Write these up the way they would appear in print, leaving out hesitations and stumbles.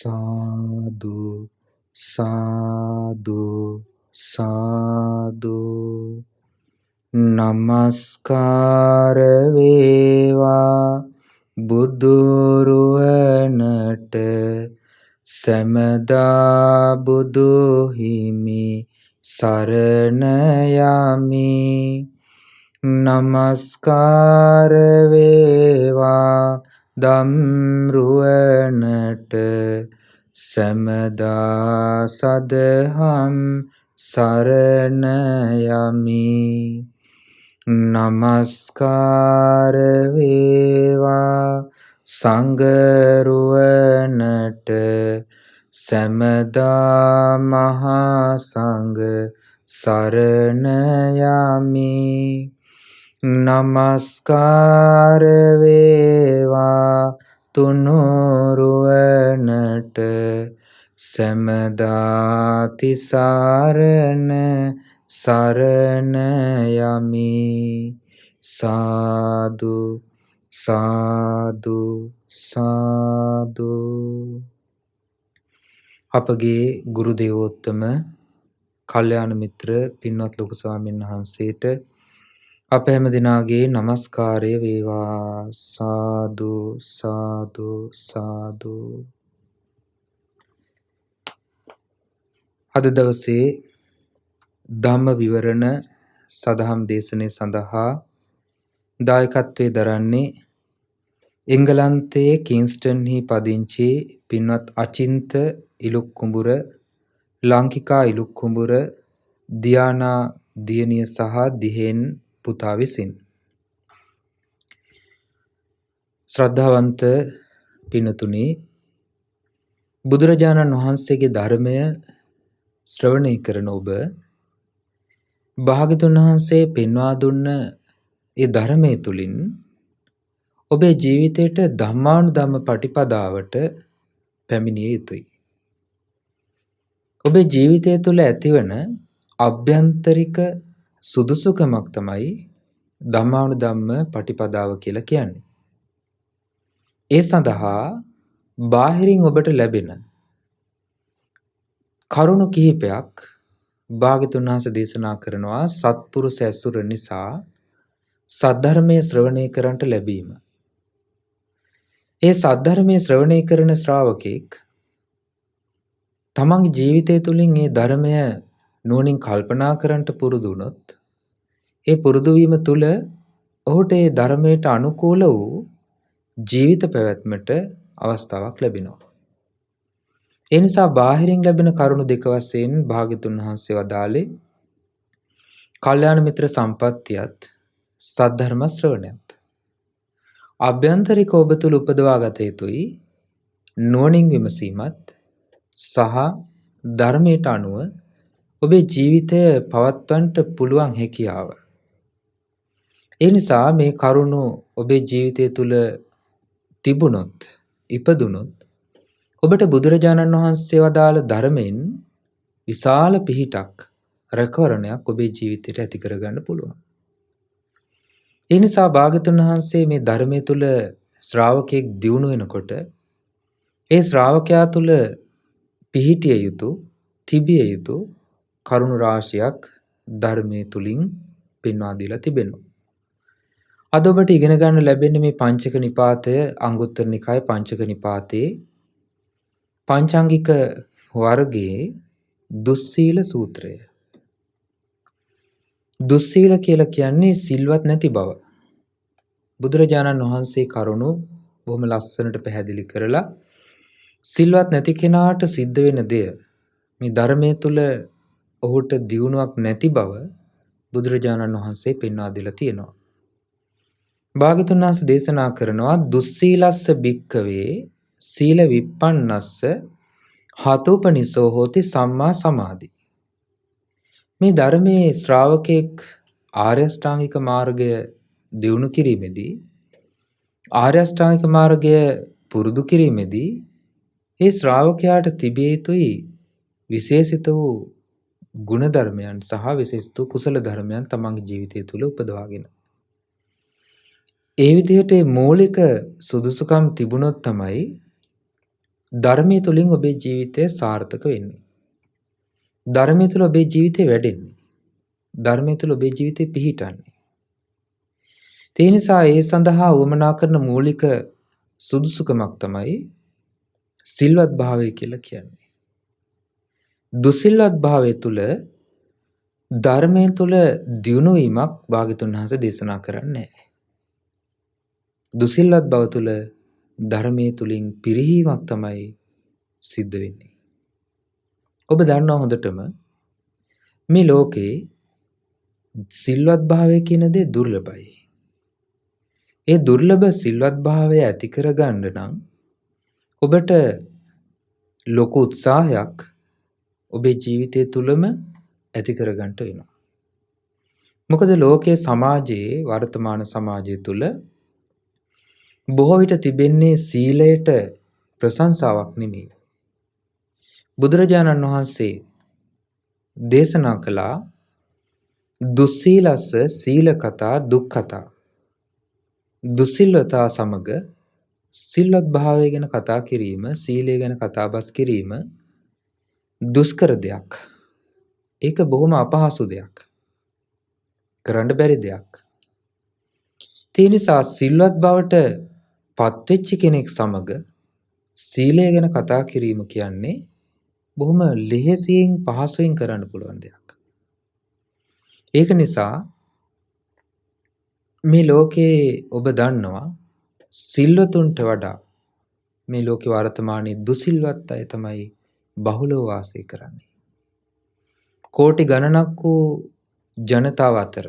සාදු සාදු සාදු නමස්කාර වේවා බුදුරුවනට සැමදා බුදු හිමි සරණ යමි. නමස්කාර වේවා ධම්රුවනට සැමදා සදහම් සරණ යමි. නමස්කාර වේවා සංඝරුවනට සැමදා මහා සංඝ සරණ යමි. නමස්කාර වේවා තුනුරුවනට සැමදා තිසරණ සරණ යමි. සාදු සාදු සාදු. අපගේ ගුරු දේවෝත්තම කල්යාණ මිත්‍ර පින්වත් ලොකු ස්වාමීන් වහන්සේට අප හැම දිනාගේ නමස්කාරය වේවා. සාදු සාදු සාදු. අද දවසේ ධම්ම විවරණ සදහම් දේශනය සඳහා දායකත්වයේ දරන්නේ එංගලන්තයේ කින්ස්ටන්හි පදිංචි පින්වත් අචින්ත ඉලුක්කුඹුර, ලංකිකා ඉලුක්කුඹුර, දියානා දියණිය සහ දිහෙන් පුතා විසින්. ශ්‍රද්ධාවන්ත පින්තුනි, බුදුරජාණන් වහන්සේගේ ධර්මය ශ්‍රවණය කරන ඔබ භාග්‍යවතුන් වහන්සේ පෙන්වා දුන්න ඒ ධර්මයේ තුලින් ඔබේ ජීවිතයට ධම්මානුධම්ම පටිපදාවට පැමිණිය යුතුයි. ඔබේ ජීවිතය තුළ ඇතිවන අභ්‍යන්තරික සුදුසුකමක් තමයි ධම්මානුධම්ම පටිපදාව කියලා කියන්නේ. ඒ සඳහා බාහිරින් ඔබට ලැබෙන කරුණු කිහිපයක් භාග්‍යවතුන් වහන්සේ දේශනා කරනවා. සත්පුරුෂ ඇසුර නිසා සද්ධර්මයේ ශ්‍රවණය කරන්නට ලැබීම. ඒ සද්ධර්මයේ ශ්‍රවණය කරන ශ්‍රාවකෙක් තමන්ගේ ජීවිතය තුළින් මේ ධර්මය නුවණින් කල්පනා කරන්නට පුරුදු වුණොත්, ඒ පුරුදු වීම තුළ ඔහුට ඒ ධර්මයට අනුකූල වූ ජීවිත පැවැත්මට අවස්ථාවක් ලැබෙනවා. ඒ නිසා බාහිරින් ලැබෙන කරුණු දෙක වශයෙන් භාග්‍යවතුන් වහන්සේ වදාළේ කල්යාණ මිත්‍ර සම්පත්තියත් සද්ධර්ම ශ්‍රවණයත්. අභ්‍යන්තරික ඔබ තුළ උපදවා ගත යුතුයි නුවණින් විමසීමත් සහ ධර්මයට අනුව ඔබේ ජීවිතය පවත්වන්නට පුළුවන් හැකියාව. ඒ නිසා මේ කරුණු ඔබේ ජීවිතය තුළ තිබුණොත්, ඉපදුනොත්, ඔබට බුදුරජාණන් වහන්සේ වදාළ ධර්මයෙන් විශාල පිහිටක්, රැකවරණයක් ඔබේ ජීවිතයට ඇති කරගන්න පුළුවන්. ඒ නිසා භාග්‍යවතුන් වහන්සේ මේ ධර්මයේ තුල ශ්‍රාවකෙක් දියුණු වෙනකොට ඒ ශ්‍රාවකයා තුල පිහිටිය යුතු, තිබිය යුතු කරුණු රාශියක් ධර්මයේ තුලින් පෙන්වා දීලා තිබෙනවා. අද ඔබට ඉගෙන ගන්න ලැබෙන්නේ මේ පංචක නිපාතය, අංගුත්තර නිකාය පංචක නිපාතයේ පංචාංගික වර්ගයේ දුස්සීල සූත්‍රය. දුස්සීල කියලා කියන්නේ සිල්වත් නැති බව. බුදුරජාණන් වහන්සේ කරුණු බොහොම ලස්සනට පැහැදිලි කරලා සිල්වත් නැති කෙනාට සිද්ධ වෙන දෙය, මේ ධර්මයේ තුල ඔහුට දියුණුවක් නැති බව බුදුරජාණන් වහන්සේ පෙන්වා දීලා තියෙනවා. භාග්‍යවතුන් වහන්සේ දේශනා කරනවා දුස්සීලස්ස භික්ඛවේ සීල විප්පන්නස්ස හතෝපනිසෝ හෝති සම්මා සමාධි. මේ ධර්මයේ ශ්‍රාවකෙක් ආර්ය අෂ්ටාංගික මාර්ගය දියුණු කිරීමේදී, ආර්ය අෂ්ටාංගික මාර්ගය පුරුදු කිරීමේදී ඒ ශ්‍රාවකයාට තිබිය යුතුයි විශේෂිත වූ ගුණ ධර්මයන් සහ විශේෂිත වූ කුසල ධර්මයන් තමන්ගේ ජීවිතය තුළ උපදවාගෙන. ඒ විදිහට මූලික සුදුසුකම් තිබුණොත් තමයි ධර්මයේ තුලින් ඔබේ ජීවිතය සාර්ථක වෙන්නේ. ධර්මයේ තුල ඔබේ ජීවිතේ වැඩෙන්නේ. ධර්මයේ තුල ඔබේ ජීවිතේ පිහිටන්නේ. ඒ නිසා ඒ සඳහා උවමනා කරන මූලික සුදුසුකමක් තමයි සිල්වත් භාවය කියලා කියන්නේ. දුසිල්වත් භාවය තුල ධර්මයේ තුල දියුණු වීමක් භාග්‍යතුන් වහන්සේ දේශනා කරන්නේ නැහැ. දුසිල්වත් බව තුල ධර්මයේ තුලින් පිරිහීමක් තමයි සිද්ධ වෙන්නේ. ඔබ දන්නවා හොඳටම මේ ලෝකේ සිල්වත් භාවය කියන දේ දුර්ලභයි. ඒ දුර්ලභ සිල්වත් භාවය ඇති කරගන්න නම් ඔබට ලොකු උත්සාහයක් ඔබේ ජීවිතය තුළම ඇති කරගන්න වෙනවා. මොකද ලෝකයේ සමාජයේ වර්තමාන සමාජය තුළ බොහෝ විට තිබෙන්නේ සීලයට ප්‍රශංසාවක් නෙමෙයි. බුදුරජාණන් වහන්සේ දේශනා කළා දුස්සීලස්ස සීල කතා දුක්ඛතා. දුසිල්වතා සමග සිල්වත් භාවය ගැන කතා කිරීම, සීලය ගැන කතාබස් කිරීම දුෂ්කර දෙයක්. ඒක බොහොම අපහසු දෙයක්. කරන්න බැරි දෙයක්. ඒ නිසා සිල්වත් බවට පත්වෙච්ච කෙනෙක් සමග සීලය ගැන කතා කිරීම කියන්නේ බොහොම ලෙහෙසියෙන් පහසුවෙන් කරන්න පුළුවන් දෙයක්. ඒක නිසා මේ ලෝකේ ඔබ දන්නවා සිල්වතුන්ට වඩා මේ ලෝකේ වර්තමානයේ දුසිල්වත් අය තමයි බහුලව වාසය කරන්නේ. කෝටි ගණනක් වූ ජනතාව අතර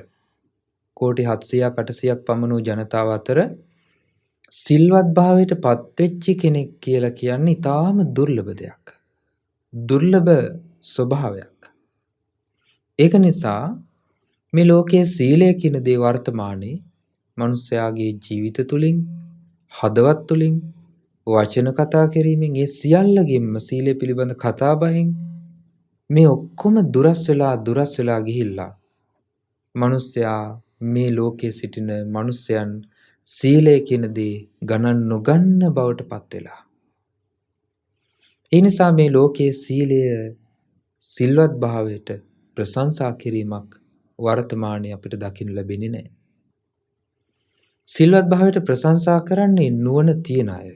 කෝටි 700ක් 800ක් පමණ වූ ජනතාව අතර සිල්වත් භාවයට පත්වෙච්ච කෙනෙක් කියලා කියන්නේ ඊටාම දුර්ලභ දෙයක්. දුර්ලභ ස්වභාවයක්. ඒක නිසා මේ ලෝකයේ සීලය කියන දේ වර්තමානයේ මනුස්සයාගේ ජීවිත තුලින්, හදවත් තුලින්, වචන කතා කිරීමෙන්, ඒ සියල්ලකින්ම සීලය පිළිබඳ කතා බහින් මේ ඔක්කොම දුරස් වෙලා ගිහිල්ලා මනුස්සයා මේ ලෝකයේ සිටින මනුස්සයන් සීලය කියන දේ ගණන් නොගන්න බවට පත් වෙලා. ඒ නිසා මේ ලෝකයේ සීලය සිල්වත් භාවයට ප්‍රශංසා කිරීමක් වර්තමානයේ අපිට දකින්න ලැබෙන්නේ නැහැ. සිල්වත් භාවයට ප්‍රශංසා කරන්නේ නුවණ තියන අය.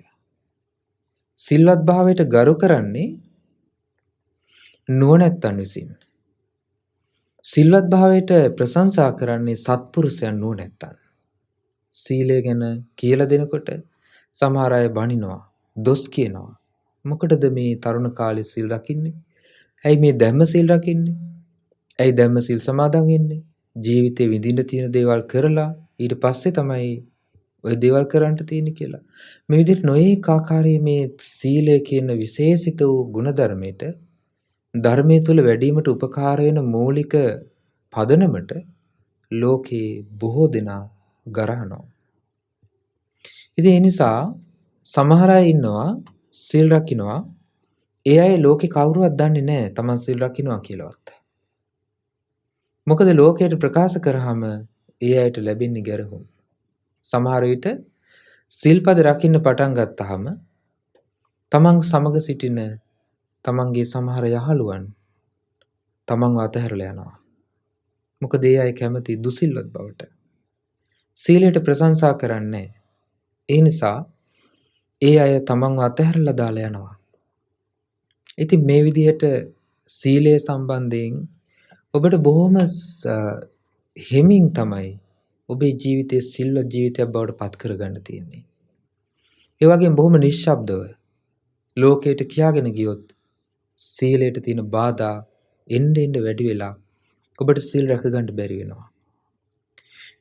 සිල්වත් භාවයට ගරු කරන්නේ නුවණැත්තන් විසින්. සිල්වත් භාවයට ප්‍රශංසා කරන්නේ සත්පුරුෂයන් නුවණැත්තන්. සීලය ගැන කියලා දෙනකොට සමහර අය බනිනවා, දොස් කියනවා. මොකටද මේ තරුණ කාලේ සිල් රකින්නේ? ඇයි මේ ධම්ම සිල් රකින්නේ? ඇයි ධම්ම සිල් සමාදන් වෙන්නේ? ජීවිතේ විඳින්න තියෙන දේවල් කරලා ඊට පස්සේ තමයි ඔය දේවල් කරන්න තියෙන්නේ කියලා. මේ විදිහට නොයේක ආකාරයේ මේ සීලය කියන විශේෂිත වූ ගුණධර්මයට ධර්මයේ තුල වැඩිවීමට උපකාර වෙන මූලික පදනමට ලෝකේ බොහෝ දෙනා ගරහනවා. ඉතින් ඒ නිසා සමහර අය ඉන්නවා සිල් රකින්නවා. ඒ අය ලෝකේ කවුරුවත් දන්නේ නැහැ තමන් සිල් රකින්නවා කියලාවත්. මොකද ලෝකයට ප්‍රකාශ කරාම ඒ අයට ලැබෙන්නේ ගැරහුම්. සමහර විට සිල්පද රකින්න පටන් ගත්තාම තමන් සමග සිටින තමන්ගේ සමහර යහළුවන් තමන්ව අතහැරලා යනවා. මොකද ඒ අය කැමති දුසිල්වත් බවට. සීලයට ප්‍රශංසා කරන්නේ. ඒ නිසා ඒ අය තමන්ව අතහැරලා දාලා යනවා. ඉතින් මේ විදිහට සීලය සම්බන්ධයෙන් ඔබට බොහොම හිමින් තමයි ඔබේ ජීවිතයේ සිල්වත් ජීවිතයක් බවට පත් කරගන්න තියෙන්නේ. ඒ වගේම බොහොම නිශ්ශබ්දව ලෝකයට කියාගෙන ගියොත් සීලයට තියෙන බාධා එන්න වැඩි වෙලා ඔබට සීල් රැක ගන්න බැරි වෙනවා.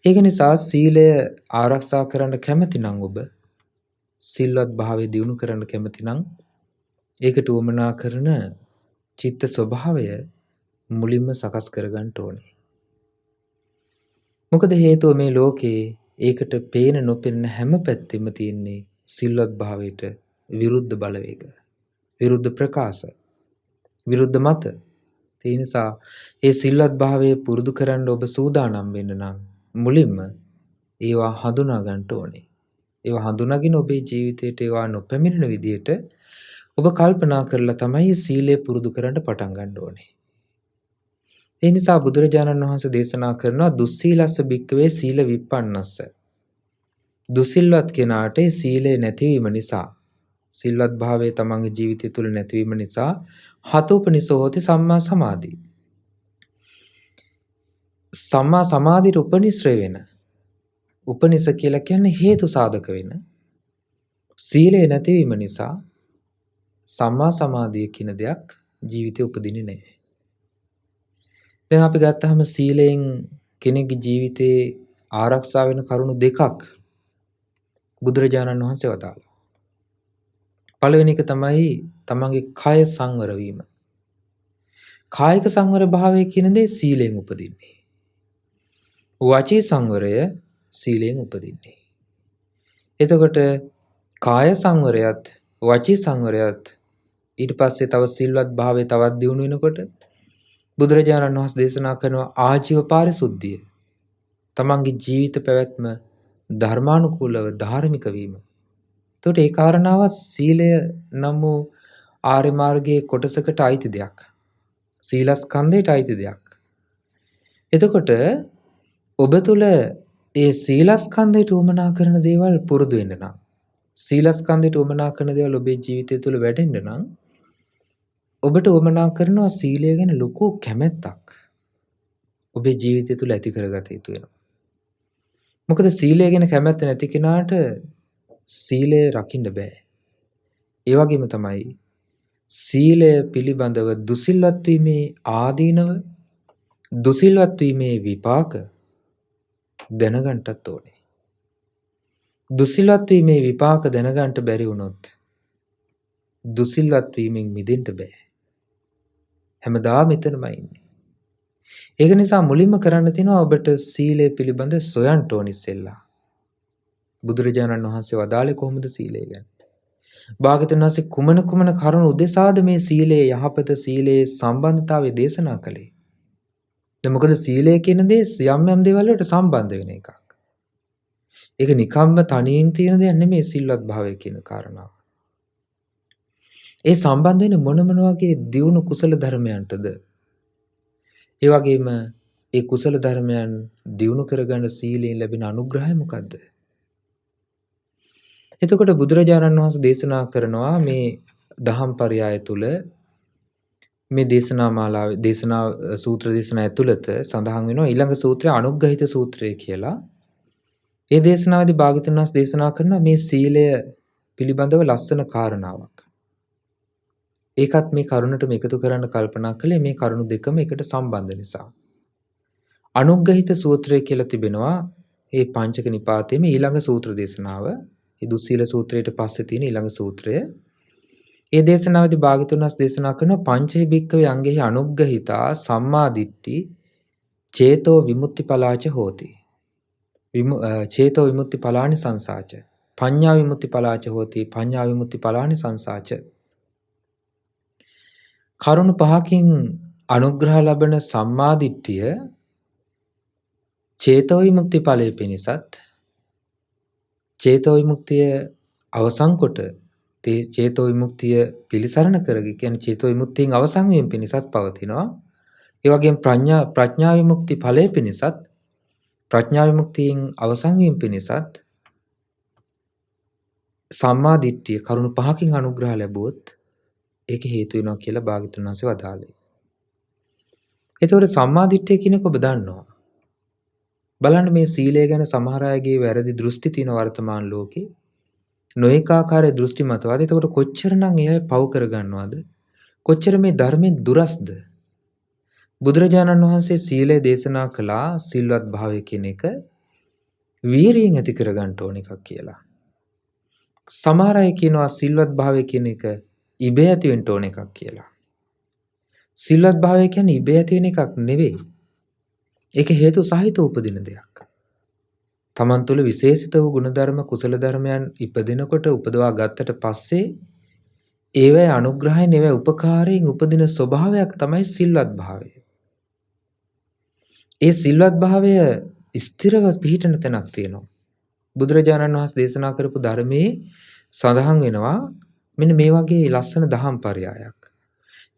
ඒක නිසා සීලය ආරක්ෂා කරන්න කැමති නම් ඔබ සිල්වත් භාවය දියුණු කරන්න කැමති නම් ඒකට උවමනා කරන චිත්ත ස්වභාවය මුලින්ම සකස් කරගන්න ඕනේ. මොකද හේතුව මේ ලෝකේ ඒකට පේන නොපෙනෙන හැම පැත්තෙම තියෙන්නේ සිල්වත් භාවයට විරුද්ධ බලවේග, විරුද්ධ ප්‍රකාශ, විරුද්ධ මත. ඒ නිසා ඒ සිල්වත් භාවය පුරුදු කරන්න ඔබ සූදානම් වෙන්න නම් මුලින්ම ඒවා හඳුනා ගන්න ඕනේ. ඒවා හඳුනාගෙන ඔබේ ජීවිතයට ඒවා නොපැමිණෙන විදියට ඔබ කල්පනා කරලා තමයි සීලය පුරුදු කරන්න පටන් ගන්න ඕනේ. ඒ නිසා බුදුරජාණන් වහන්සේ දේශනා කරනවා දුස්සීලස්ස භික්කවේ සීල විප්පන්නස්ස. දුසිල්වත් කෙනාට සීලය නැතිවීම නිසා සිල්වත් භාවය තමන්ගේ ජීවිතය තුළ නැතිවීම නිසා හතෝපනිසෝ හෝති සම්මා සමාධි. සම්මා සමාධියට උපනිශ්‍රය වෙන උපනිස කියලා කියන්නේ හේතු සාධක වෙන සීලය නැතිවීම නිසා සම්මා සමාධිය කියන දෙයක් ජීවිතේ උපදින්නේ නැහැ. දැන් අපි ගත්තාම සීලයෙන් කෙනෙකුගේ ජීවිතේ ආරක්ෂා වෙන කරුණු දෙකක් බුදුරජාණන් වහන්සේ වදාළා. පළවෙනි එක තමයි තමන්ගේ කය සංවර වීම. කායික සංවර භාවය කියන දේ සීලයෙන් උපදින්නේ. වචී සංවරය සීලයෙන් උපදින්නේ. එතකොට කාය සංවරයත් වචී සංවරයත් ඊට පස්සේ තව සිල්වත් භාවය තවත් දියුණු වෙනකොට බුදුරජාණන් වහන්සේ දේශනා කරනවා ආජීව පාරිශුද්ධිය. තමන්ගේ ජීවිත පැවැත්ම ධර්මානුකූලව ධාර්මික වීම. එතකොට ඒ කාරණාවත් සීලය නම් වූ ආර්ය මාර්ගයේ කොටසකට අයිති දෙයක්. සීලස්කන්ධයට අයිති දෙයක්. එතකොට ඔබ තුළ ඒ සීලස්කන්ධයට උවමනා කරන දේවල් පුරුදු වෙන්න නම් සීලස්කන්ධයට උවමනා කරන දේවල් ඔබේ ජීවිතය තුළ වැඩෙන්න නම් ඔබට උවමනා කරනවා සීලය ගැන ලොකු කැමැත්තක් ඔබේ ජීවිතය තුළ ඇති කරගත යුතු වෙනවා. මොකද සීලය ගැන කැමැත්ත නැති කෙනාට සීලය රකින්න බෑ. ඒ වගේම තමයි සීලය පිළිබඳව දුසිල්වත් වීමේ ආදීනව දුසිල්වත් වීමේ විපාක දැනගන්නත් ඕනේ. දුසිල්වත් වීමේ විපාක දැනගන්න බැරි වුණොත් දුසිල්වත් වීමෙන් මිදෙන්න බෑ. හැමදාම එතනමයි ඉන්නේ. ඒක නිසා මුලින්ම කරන්න තියෙනවා ඔබට සීලය පිළිබඳ සොයන්න ඕනි ඉස්සෙල්ලා. බුදුරජාණන් වහන්සේ වදාළේ කොහොමද සීලය ගැන? භාග්‍යවතුන් වහන්සේ කුමන කරුණු උදෙසාද මේ සීලයේ යහපත සීලයේ සම්බන්ධතාවය දේශනා කළේ? දැන් මොකද සීලය කියන දේ යම් දේවල් වලට සම්බන්ධ වෙන එකක්. ඒක නිකම්ම තනියෙන් තියෙන දෙයක් නෙමෙයි සිල්වත් භාවය කියන කාරණාව. ඒ සම්බන්ධ වෙන මොන වගේ දියුණු කුසල ධර්මයන්ටද? ඒ වගේම ඒ කුසල ධර්මයන් දියුණු කරගන්න සීලයෙන් ලැබෙන අනුග්‍රහය මොකද්ද? එතකොට බුදුරජාණන් වහන්සේ දේශනා කරනවා මේ දහම් පරයය තුල මේ දේශනා මාලාවේ දේශනා සූත්‍ර දේශනා ඇතුළත සඳහන් වෙනවා ඊළඟ සූත්‍රය අනුග්‍රහිත සූත්‍රය කියලා. ඒ දේශනාවේදී භාග්‍යවතුන් වහන්සේ දේශනා කරනවා මේ සීලය පිළිබඳව ලස්සන කාරණාවක්. ඒකත් මේ කරුණටම එකතු කරන්න කල්පනා කළේ මේ කරුණු දෙකම එකට සම්බන්ධ නිසා. අනුග්‍රහිත සූත්‍රය කියලා තිබෙනවා මේ පංචක නිපාතයේම ඊළඟ සූත්‍ර දේශනාව. ඒ දුස්සීල සූත්‍රයට පස්සේ තියෙන ඊළඟ සූත්‍රය. ඒ දේශනාවේදී භාග්‍යවතුන් වහන්සේ දේශනා කරන පංචේ භික්ඛවේ අංගෙහි අනුග්‍රහිතා සම්මා දිට්ඨි චේතෝ විමුක්ති පලාච හෝති. චේතෝ විමුක්ති පලානි සංසාච. පඤ්ඤා විමුක්ති පලාච හෝති. පඤ්ඤා විමුක්ති පලානි සංසාච. කරුණු පහකින් අනුග්‍රහ ලබන සම්මා දිට්ඨිය චේතෝ විමුක්ති ඵලයේ පිණිසත් චේතෝ විමුක්තිය අවසන් කොට චේතෝ විමුක්තිය පිළිසරණ කරගෙන කියන්නේ චේතෝ විමුක්තියෙන් අවසන් වීම පිණිසත් පවතිනවා. ඒ වගේම ප්‍රඥා විමුක්ති ඵලයේ පිණිසත් ප්‍රඥා විමුක්තියෙන් අවසන් වීම පිණිසත් සම්මා දිට්ඨිය කරුණු පහකින් අනුග්‍රහ ලැබුවොත් ඒක හේතු වෙනවා කියලා භාග්‍යවතුන් වහන්සේ වදාළේ. එතකොට සම්මා දිට්ඨිය කියන එක ඔබ දන්නවා. බලන්න මේ සීලය ගැන සමහර අයගේ වැරදි දෘෂ්ටි තියෙන වර්තමාන ලෝකේ නොඑක ආකාරයේ දෘෂ්ටි මතවාද. එතකොට කොච්චරනම් ඒ අය පව් කරගන්නවද? කොච්චර මේ ධර්මයෙන් දුරස්ද? බුදුරජාණන් වහන්සේ සීලය දේශනා කළා සිල්වත් භාවය කියන එක වීරියෙන් ඇති කරගන්න ඕන එකක් කියලා. සමහර අය කියනවා සිල්වත් භාවය කියන එක ඉබේ ඇති වෙන්න ඕන එකක් කියලා. සිල්වත් භාවය කියන්නේ ඉබේ ඇති වෙන එකක් නෙවෙයි. ඒක හේතු සහිතව උපදින දෙයක්. තමන් තුළ විශේෂිත වූ ගුණධර්ම කුසල ධර්මයන් ඉපදිනකොට උපදවා ගත්තට පස්සේ ඒවැ අනුග්‍රහයෙන් ඒවැ උපකාරයෙන් උපදින ස්වභාවයක් තමයි සිල්වත් භාවය. ඒ සිල්වත් භාවය ස්ථිරව පිහිටන තැනක් තියෙනවා. බුදුරජාණන් වහන්සේ දේශනා කරපු ධර්මයේ සඳහන් වෙනවා මෙන්න මේ වගේ ලස්සන දහම් පරයයක්.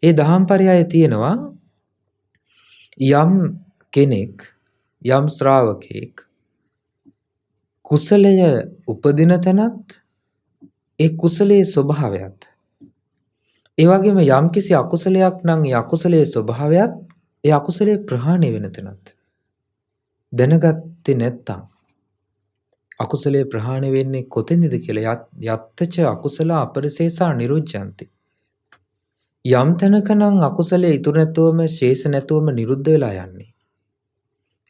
ඒ දහම් පරයය තියෙනවා යම් කෙනෙක් යම් ශ්‍රාවකෙක් කුසලය උපදින තැනත් ඒ කුසලයේ ස්වභාවයත් ඒ වගේම යම්කිසි අකුසලයක් නම් ඒ අකුසලයේ ස්වභාවයත් ඒ අකුසලයේ ප්‍රහාණය වෙන තැනත් දැනගත්තේ නැත්තම් අකුසලයේ ප්‍රහාණය වෙන්නේ කොතෙන්ද කියලා යත්තච අකුසල අපරිසේසා නිරුද්ධಂತಿ යම් තැනක නම් අකුසලයේ ඉතුරු නැතුවම ශේෂ නැතුවම නිරුද්ධ වෙලා යන්නේ.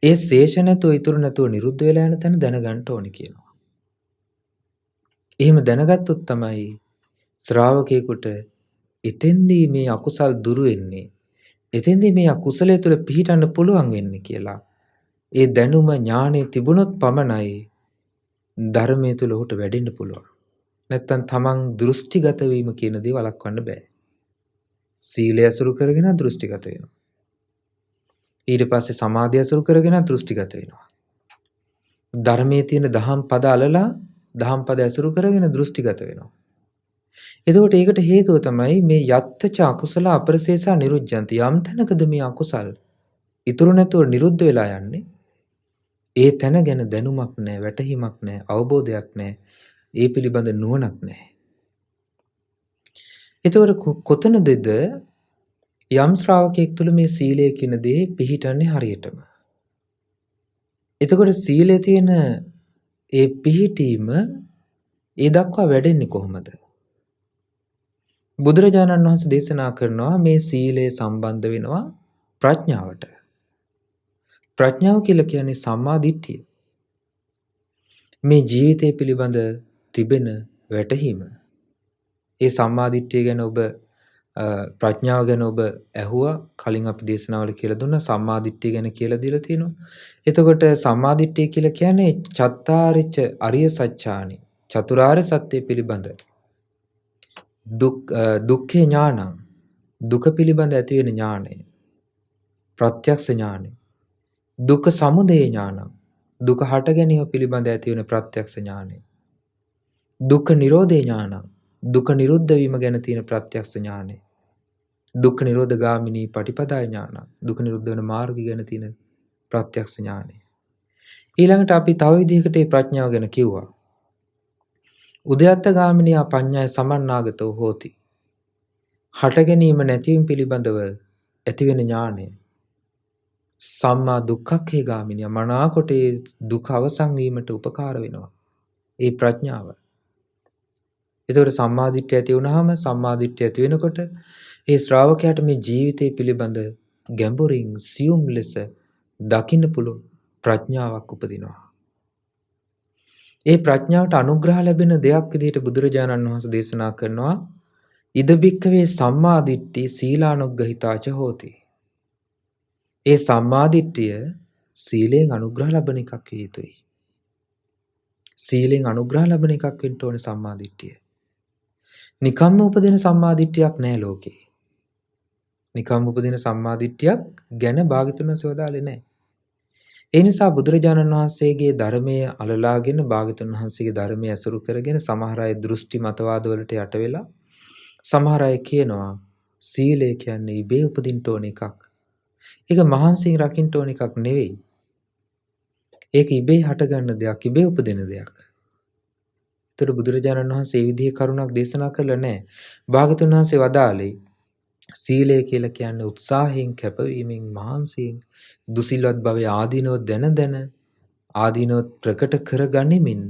ඒ ශේෂ නැතුව ඉතුරු නැතුව නිරුද්ධ වෙලා යන තැන දැනගන්න ඕනේ කියනවා. එහෙම දැනගත්තොත් තමයි ශ්‍රාවකයෙකුට එතෙන්දී මේ අකුසල් දුරු වෙන්නේ. එතෙන්දී මේ අකුසලයේ තුල පිහිටන්න පුළුවන් වෙන්නේ කියලා. ඒ දැනුම ඥානෙ තිබුණොත් පමණයි ධර්මයේ තුල ඔහුට වැඩෙන්න පුළුවන්. නැත්තම් තමන් දෘෂ්ටිගත වීම කියන දේ වළක්වන්න බෑ. සීලය අසුරු කරගෙන දෘෂ්ටිගත වෙනවා. ඊට පස්සේ සමාධිය අසුරු කරගෙන දෘෂ්ටිගත වෙනවා. ධර්මයේ තියෙන දහම් පද අලලා දහම් පද අසුරු කරගෙන දෘෂ්ටිගත වෙනවා. එතකොට ඒකට හේතුව තමයි මේ යත්තච අකුසල අපරිසේසා නිරුද්ධಂತಿ යම් තැනකද මේ අකුසල් ඉතුරු නැතුව නිරුද්ධ වෙලා යන්නේ. ඒ තැන ගැන දැනුමක් නැහැ, වැටහීමක් නැහැ, අවබෝධයක් නැහැ. ඒ පිළිබඳ නුවණක් නැහැ. එතකොට කොතනදද යම් ශ්‍රාවකයෙක් තුළ මේ සීලය කියන දේ පිහිටන්නේ හරියටම. එතකොට සීලේ තියෙන ඒ පිහිටීම ඒ දක්වා වැඩෙන්නේ කොහොමද? බුදුරජාණන් වහන්සේ දේශනා කරනවා මේ සීලය සම්බන්ධ වෙනවා ප්‍රඥාවට. ප්‍රඥාව කියලා කියන්නේ සම්මා දිට්ඨිය. මේ ජීවිතය පිළිබඳ තිබෙන වැටහීම. ඒ සම්මා දිට්ඨිය ගැන ඔබ ප්‍රඥාව ගැන ඔබ ඇහුවා කලින් අපි දේශනාවල කියලා දුන්නා සම්මා දිට්ඨිය ගැන කියලා දීලා තියෙනවා. එතකොට සම්මා දිට්ඨිය කියලා කියන්නේ චත්තාරිච අරිය සත්‍යානි චතුරාර්ය සත්‍ය පිළිබඳ දුක්ඛේ ඥානං දුක පිළිබඳ ඇති වෙන ඥානය ප්‍රත්‍යක්ෂ ඥානය දුක්ඛ සමුදය ඥානං දුක හට ගැනීම පිළිබඳ ඇති වෙන ප්‍රත්‍යක්ෂ ඥානය දුක්ඛ නිරෝධේ ඥානං දුක නිරුද්ධ වීම ගැන තියෙන ප්‍රත්‍යක්ෂ ඥානය දුක්ඛ නිරෝධ ගාමිනී පටිපදා ඥානං දුක නිරුද්ධ වෙන මාර්ගය ගැන තියෙන ප්‍රත්‍යක්ෂ ඥානය ඊළඟට අපි තව විදිහකට මේ ප්‍රඥාව ගැන කිව්වා උද්‍යත්ත ගාමිනියා පඤ්ඤාය සමන්නාගතෝ හෝති හට ගැනීම නැතිවීම පිළිබඳව ඇති වෙන ඥානය සම්මා දුක්ඛක්ඛේ ගාමිනිය මනාකොට ඒ දුක අවසන් වීමට උපකාර වෙනවා. ඒ ප්‍රඥාව. එතකොට සම්මාදිට්ඨිය ඇති වුනහම සම්මාදිට්ඨිය ඇති වෙනකොට ඒ ශ්‍රාවකයාට මේ ජීවිතය පිළිබඳ ගැඹුරින් සියුම් ලෙස දකින්න පුළුවන් ප්‍රඥාවක් උපදිනවා. ඒ ප්‍රඥාවට අනුග්‍රහ ලැබෙන දෙයක් විදිහට බුදුරජාණන් වහන්සේ දේශනා කරනවා ඉද බික්කවේ සම්මාදිට්ඨි සීලානුග්‍රහිතාච හෝති. ඒ සම්මාදිට්ඨිය සීලෙන් අනුග්‍රහ ලබන එකක් විය යුතුයි. සීලෙන් අනුග්‍රහ ලබන එකක් වෙන්න ඕනේ සම්මාදිට්ඨිය. නිකම්ම උපදින සම්මාදිට්ඨියක් නෑ ලෝකේ. නිකම්ම උපදින සම්මාදිට්ඨියක් ගැන භාග්‍යවතුන් වහන්සේ වදාළේ නෑ. ඒ නිසා බුදුරජාණන් වහන්සේගේ ධර්මයේ අලලාගෙන භාග්‍යවතුන් වහන්සේගේ ධර්මයේ අසුරු කරගෙන සමහර අය දෘෂ්ටි මතවාද වලට යට වෙලා සමහර අය කියනවා සීලය කියන්නේ ඉබේ උපදින්න ඕන එකක්. ඒක මහන්සියෙන් රකින්න ඕන එකක් නෙවෙයි. ඒක ඉබේ හටගන්න දෙයක්, ඉබේ උපදින දෙයක්. ඒතර බුදුරජාණන් වහන්සේ මේ විදිහේ කරුණක් දේශනා කළා නැහැ. භාග්‍යවතුන් වහන්සේ වදාළේ සීලය කියලා කියන්නේ උත්සාහයෙන් කැපවීමෙන් මහන්සියෙන් දුසිල්වත් භවයේ ආදීනව දැන ආදීනව ප්‍රකට කර ගනිමින්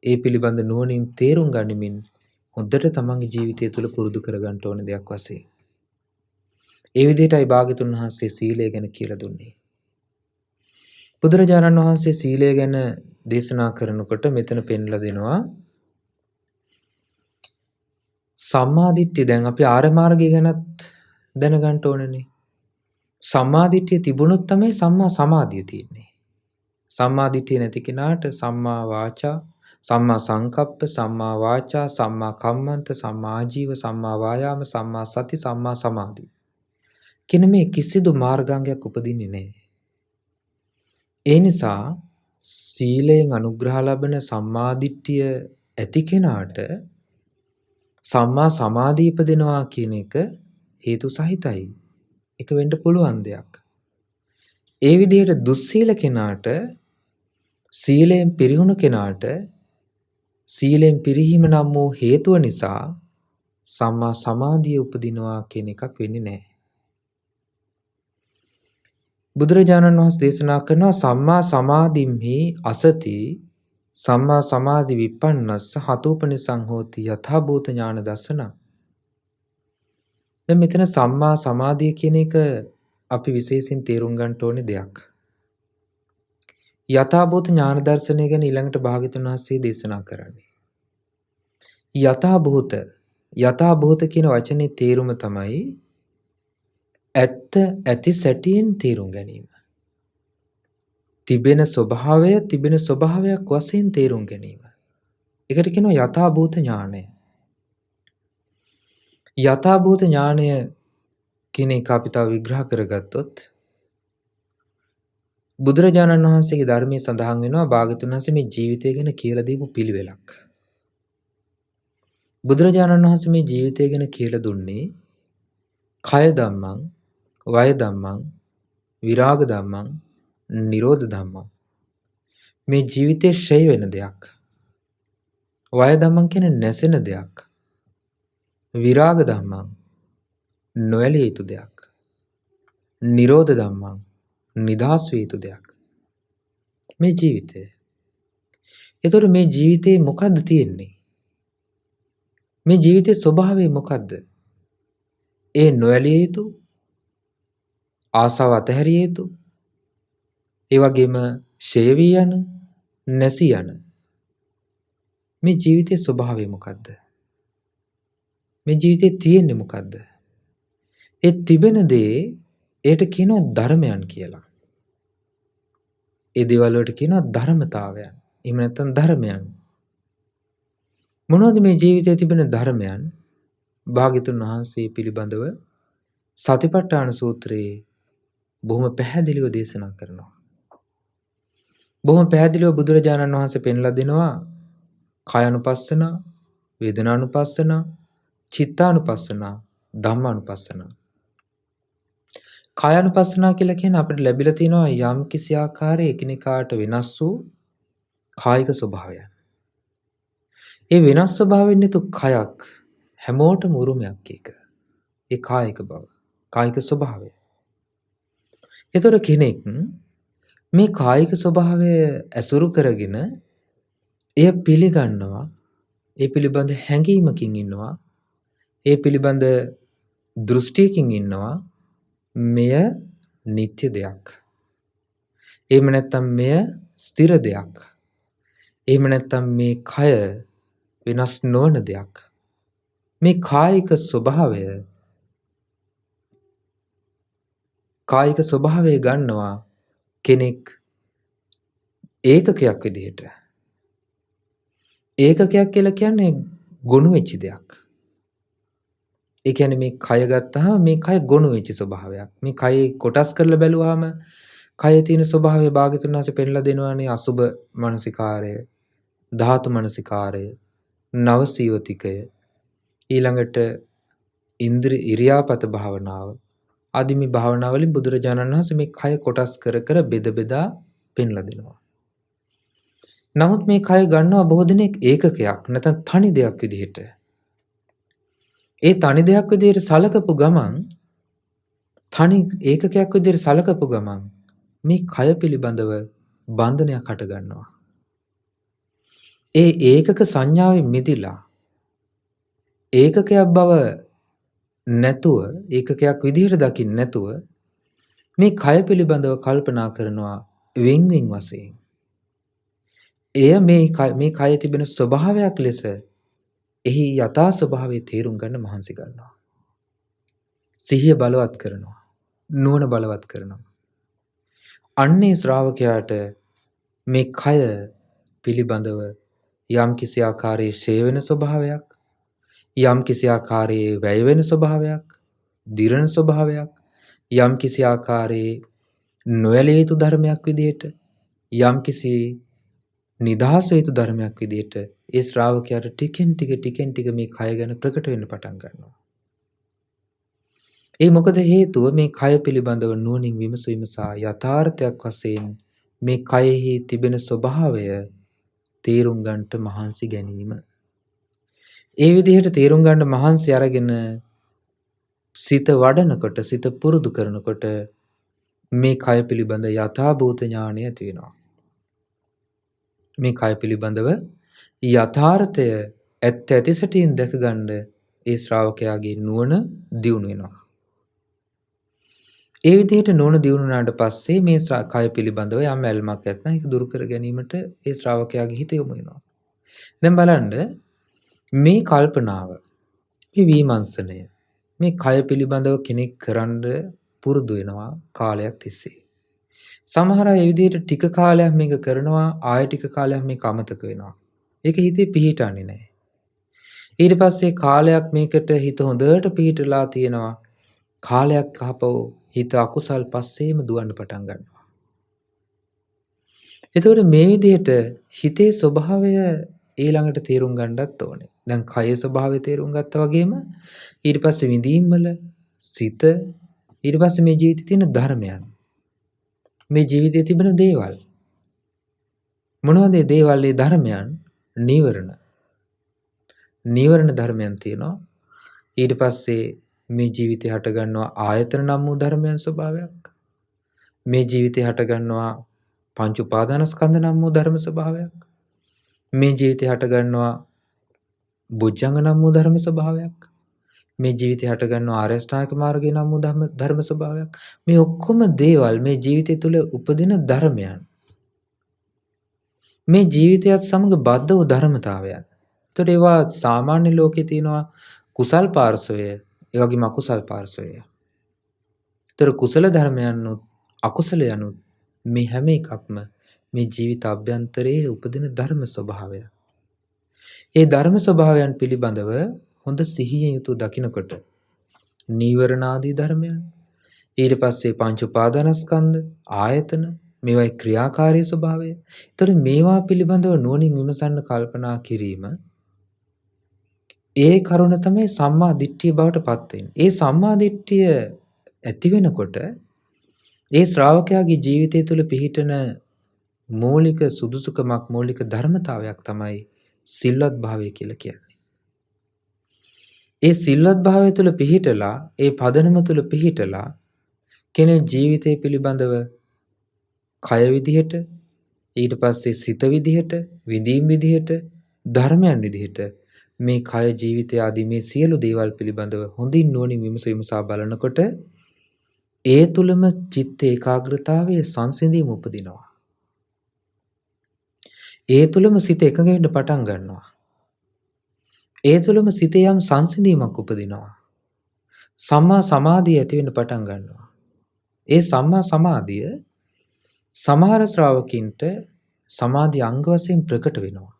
ඒ පිළිබඳ නුවණින් තේරුම් ගනිමින් හොඳට තමන්ගේ ජීවිතය තුළ පුරුදු කර ගන්න ඕන දෙයක් වශයෙන්. ඒ විදිහටයි භාග්‍යවතුන් වහන්සේ සීලය ගැන කියලා දුන්නේ. බුදුරජාණන් වහන්සේ සීලය ගැන දේශනා කරනකොට මෙතන පෙන්ලා දෙනවා සම්මාදිට්ඨිය. දැන් අපි ආර්ය මාර්ගය ගැනත් දැනගන්න ඕනනේ. සම්මාදිට්ඨිය තිබුණොත් තමයි සම්මා සමාධිය තියෙන්නේ. සම්මාදිට්ඨිය නැති කෙනාට සම්මා වාචා, සම්මා සංකප්ප, සම්මා වාචා, සම්මා කම්මන්ත, සම්මා ආජීව, සම්මා වායාම, සම්මා සති, සම්මා සමාධි කියන මේ කිසිදු මාර්ගාංගයක් උපදින්නේ නැහැ. ඒ නිසා සීලයෙන් අනුග්‍රහ ලබන සම්මාදිට්ඨිය ඇති කෙනාට සම්මා සමාධිය ඉපදිනවා කියන එක හේතු සහිතයි. ඒක වෙන්න පුළුවන් දෙයක්. ඒ විදිහට දුස්සීල කෙනාට සීලයෙන් පිරිහුණු කෙනාට සීලෙන් පිරිහීම නම් වූ හේතුව නිසා සම්මා සමාධිය උපදිනවා කියන එකක් වෙන්නේ නැහැ. බුදුරජාණන් වහන්සේ දේශනා කරනවා සම්මා සමාධිම්හි අසති සම්මා සමාධි විපන්නස්ස හතෝපනිසං හෝති යථා භූත ඥාන දර්ශන. දැන් මෙතන සම්මා සමාධිය කියන එක අපි විශේෂයෙන් තේරුම් ගන්න ඕනේ දෙයක්. යථා භූත ඥාන දර්ශනය ගැන ඊළඟට භාග්‍යවතුන් වහන්සේ දේශනා කරන්නේ. යථා භූත කියන වචනේ තේරුම තමයි ඇත්ත ඇති සැටියෙන් තේරුම් ගැනීම. තිබෙන ස්වභාවයක් වශයෙන් තේරුම් ගැනීම. ඒකට කියනවා යථා භූත ඥානය. යථා භූත ඥානය කියන එක අපි තව විග්‍රහ කරගත්තොත් බුදුරජාණන් වහන්සේගේ ධර්මයේ සඳහන් වෙනවා භාග්‍යවතුන් වහන්සේ මේ ජීවිතය ගැන කියලා දීපු පිළිවෙලක්. බුදුරජාණන් වහන්සේ මේ ජීවිතය ගැන කියලා දුන්නේ කය ධම්මං, වය ධම්මං, විරාග ධම්මං, නිරෝධ ධම්මං. මේ ජීවිතේ ක්ෂය වෙන දෙයක්. වය ධම්මං කියන්නේ නැසෙන දෙයක්. විරාග ධම්මං නොඇලිය යුතු දෙයක්. නිරෝධ ධම්මං නිදහස් විය යුතු දෙයක්. මේ ජීවිතය. එතකොට මේ ජීවිතේ මොකද්ද තියෙන්නේ? මේ ජීවිතේ ස්වභාවය මොකද්ද? ඒ නොඇලිය යුතු, ආසාව අතහැරිය යුතු, ඒ වගේම ක්ෂය වී යන, නැසී යන මේ ජීවිතේ ස්වභාවය මොකද්ද? මේ ජීවිතේ තියෙන්නේ මොකද්ද? ඒ තිබෙන දේ ඒට කියනවා ධර්මයන් කියලා. ඒ දේවල් වලට කියනවා ධර්මතාවයන්. එහෙම නැත්නම් ධර්මයන්. මොනවද මේ ජීවිතයේ තිබෙන ධර්මයන්? භාග්‍යතුන් වහන්සේ පිළිබඳව සතිපට්ඨාන සූත්‍රයේ බොහොම පැහැදිලිව දේශනා කරනවා. බොහොම පැහැදිලිව බුදුරජාණන් වහන්සේ පෙන්ලා දෙනවා කායानुපස්සන, වේදනානුපස්සන, චිත්තානුපස්සන, ධම්මානුපස්සන. කායानुපස්සනා කියලා කියන්නේ අපිට ලැබිලා තියෙනවා යම් කිසි ආකාරයක එකිනෙකාට වෙනස් වූ කායික ස්වභාවයන්. ඒ වෙනස් ස්වභාවයෙන් යුතු කයක් හැමෝටම උරුමයක් ඒක. ඒ කායික බව, කායික ස්වභාවය. ඒතර කෙනෙක් මේ කායික ස්වභාවය ඇසුරු කරගෙන එය පිළිගන්නවා, ඒ පිළිබඳ හැඟීමකින් ඉන්නවා, ඒ පිළිබඳ දෘෂ්ටියකින් ඉන්නවා. මෙය නිත්‍ය දෙයක්. එහෙම නැත්නම් මෙය ස්ථිර දෙයක්. එහෙම නැත්නම් මේ කය වෙනස් නොවන දෙයක්. මේ කායික ස්වභාවය ගන්නවා කෙනෙක් ඒකකයක් විදිහට. ඒකකයක් කියලා කියන්නේ ගොනු වෙච්ච දෙයක්. ඒ කියන්නේ මේ කය ගත්තාම මේ කය ගොනු වෙච්ච ස්වභාවයක්. මේ කයේ කොටස් කරලා බැලුවාම කයේ තියෙන ස්වභාවය භාග්‍යතුන් වහන්සේ පෙන්ලා දෙනවානේ අසුබ මනසිකාරය, ධාතු මනසිකාරය, නවසීවතිකය, ඊළඟට ඉරියාපත භාවනාව ආදී මේ භාවනාවලින් බුදුරජාණන් වහන්සේ මේ කය කොටස් කර කර බෙද බෙදා පෙන්ලා දෙනවා. නමුත් මේ කය ගන්නවා බොහෝ දෙනෙක් ඒකකයක් නැත්නම් තනි දෙයක් විදිහට. ඒ තනි දෙයක් විදිහට සලකපු ගමන්, තනි ඒකකයක් විදිහට සලකපු ගමන් මේ කය පිළිබඳව බන්ධනයක් හට ගන්නවා. ඒ ඒකක සංඥාවෙන් මිදිලා ඒකකයක් බව නැතුව, ඒකකයක් විදිහට දකින්න නැතුව මේ කය පිළිබඳව කල්පනා කරනවා වෙන් වශයෙන්. එය මේ කය තිබෙන ස්වභාවයක් ලෙස එහි යථා ස්වභාවය තේරුම් ගන්න මහන්සි ගන්නවා. සිහිය බලවත් කරනවා. නුවණ බලවත් කරනවා. අන්නේ ශ්‍රාවකයාට මේ කය පිළිබඳව යම් කිසි ආකාරයේ ක්ෂය වෙන ස්වභාවයක්, යම් කිසි ආකාරයේ වැය වෙන ස්වභාවයක්, දිරණ ස්වභාවයක්, යම් කිසි ආකාරයේ නොයැලිය යුතු ධර්මයක් විදිහට, යම් කිසි නිදහස යුතු ධර්මයක් විදිහට ඒ ශ්‍රාවකයාට ටිකෙන් ටික මේ කය ගැන ප්‍රකට වෙන්න පටන් ගන්නවා. ඒ මොකද හේතුව මේ කය පිළිබඳව නුවණින් විමසීම සහ යථාර්ථයක් වශයෙන් මේ කයෙහි තිබෙන ස්වභාවය තේරුම් ගන්නට මහන්සි ගැනීම. ඒ විදිහට තේරුම් ගන්න මහන්සි අරගෙන සිත වඩනකොට සිත පුරුදු කරනකොට මේ කය පිළිබඳ යථාභූත ඥානය ඇති වෙනවා. මේ කය පිළිබඳව යථාර්ථය ඇත්ත ඇතිසැටියෙන් දැක ගන්න ඒ ශ්‍රාවකයාගේ නුවණ දියුණු වෙනවා. ඒ විදිහට නුවණ දියුණු වුණාට පස්සේ මේ කය පිළිබඳව යම් ඇල්මක් නැත්නම් ඒක දුරු කර ගැනීමට ඒ ශ්‍රාවකයාගේ හිත යොමු වෙනවා. දැන් බලන්න මේ කල්පනාව, මේ විමර්ශනය, මේ කය පිළිබඳව කෙනෙක් කරන්න පුරුදු වෙනවා කාලයක් තිස්සේ. සමහර අය ඒ විදිහට ටික කාලයක් මේක කරනවා ආයෙ ටික කාලයක් මේක අමතක වෙනවා. ඒක හිතේ පිහිටන්නේ නැහැ. ඊට පස්සේ කාලයක් මේකට හිත හොඳට පිහිටලා තියෙනවා. කාලයක් ආපහු හිත අකුසල් පස්සේම දුවන්න පටන් ගන්නවා. එතකොට මේ විදිහට හිතේ ස්වභාවය ඊළඟට තේරුම් ගන්නත් ඕනේ. දැන් කයේ ස්වභාවය තේරුම් ගත්තා වගේම ඊට පස්සේ විඳීම් වල සිත ඊට පස්සේ මේ ජීවිතේ තියෙන ධර්මයන් මේ ජීවිතයේ තිබෙන දේවල් මොනවද ඒ දේවල් ඒ ධර්මයන් නීවරණ ධර්මයන් තියෙනවා. ඊට පස්සේ මේ ජීවිතේ හට ගන්නවා ආයතන නම් වූ ධර්මයන් ස්වභාවයක්. මේ ජීවිතේ හට ගන්නවා පංච උපාදානස්කන්ධ නම් වූ ධර්ම ස්වභාවයක්. මේ ජීවිතේ හට ගන්නවා බුද්ධංග නම් වූ ධර්ම ස්වභාවයක්. මේ ජීවිතේ හට ගන්නවා ආර්ය අෂ්ටාංගික මාර්ගය නම් වූ ධර්ම ස්වභාවයක්. මේ ඔක්කොම දේවල් මේ ජීවිතය තුළ උපදින ධර්මයන්. මේ ජීවිතයත් සමග බද්ධ වූ ධර්මතාවයන්. එතකොට ඒවා සාමාන්‍ය ලෝකේ තියෙනවා කුසල් පාර්ශවය, ඒ වගේම අකුසල් පාර්ශවය. ඒතර කුසල ධර්මයන්ුත් අකුසලයන්ුත් මේ හැම එකක්ම මේ ජීවිත අභ්‍යන්තරයේ උපදින ධර්ම ස්වභාවය. ඒ ධර්ම ස්වභාවයන් පිළිබඳව හොඳ සිහියෙන් යුතුව දකිනකොට නීවරණ ආදී ධර්මයන් ඊට පස්සේ පංච උපාදානස්කන්ධ ආයතන මේවායි ක්‍රියාකාරී ස්වභාවය. ඒතර මේවා පිළිබඳව නුවණින් විමසන්න කල්පනා කිරීම ඒ කරුණ තමයි සම්මා දිට්ඨිය බවට පත් වෙන්නේ. ඒ සම්මා දිට්ඨිය ඇති වෙනකොට ඒ ශ්‍රාවකයාගේ ජීවිතය තුළ පිහිටන මූලික සුදුසුකමක් මූලික ධර්මතාවයක් තමයි සිල්වත් භාවය කියලා කියන්නේ. ඒ සිල්වත් භාවය තුළ පිහිටලා ඒ පදනම තුළ පිහිටලා කෙනෙක් ජීවිතය පිළිබඳව කය විදිහට ඊට පස්සේ සිත විදිහට විඳීම් විදිහට ධර්මයන් විදිහට මේ කය ජීවිතය ආදී මේ සියලු දේවල් පිළිබඳව හොඳින් නුවණින් විමසා බලනකොට ඒ තුළම චිත්ත ඒකාග්‍රතාවයේ සංසිඳීම උපදිනවා. ඒ තුළම සිත එකඟ වෙන්න පටන් ගන්නවා. ඒ තුළම සිතේ යම් සංසිඳීමක් උපදිනවා. සම්මා සමාධිය ඇති වෙන්න පටන් ගන්නවා. ඒ සම්මා සමාධිය සමහර ශ්‍රාවකින්ට සමාධි අංග වශයෙන් ප්‍රකට වෙනවා.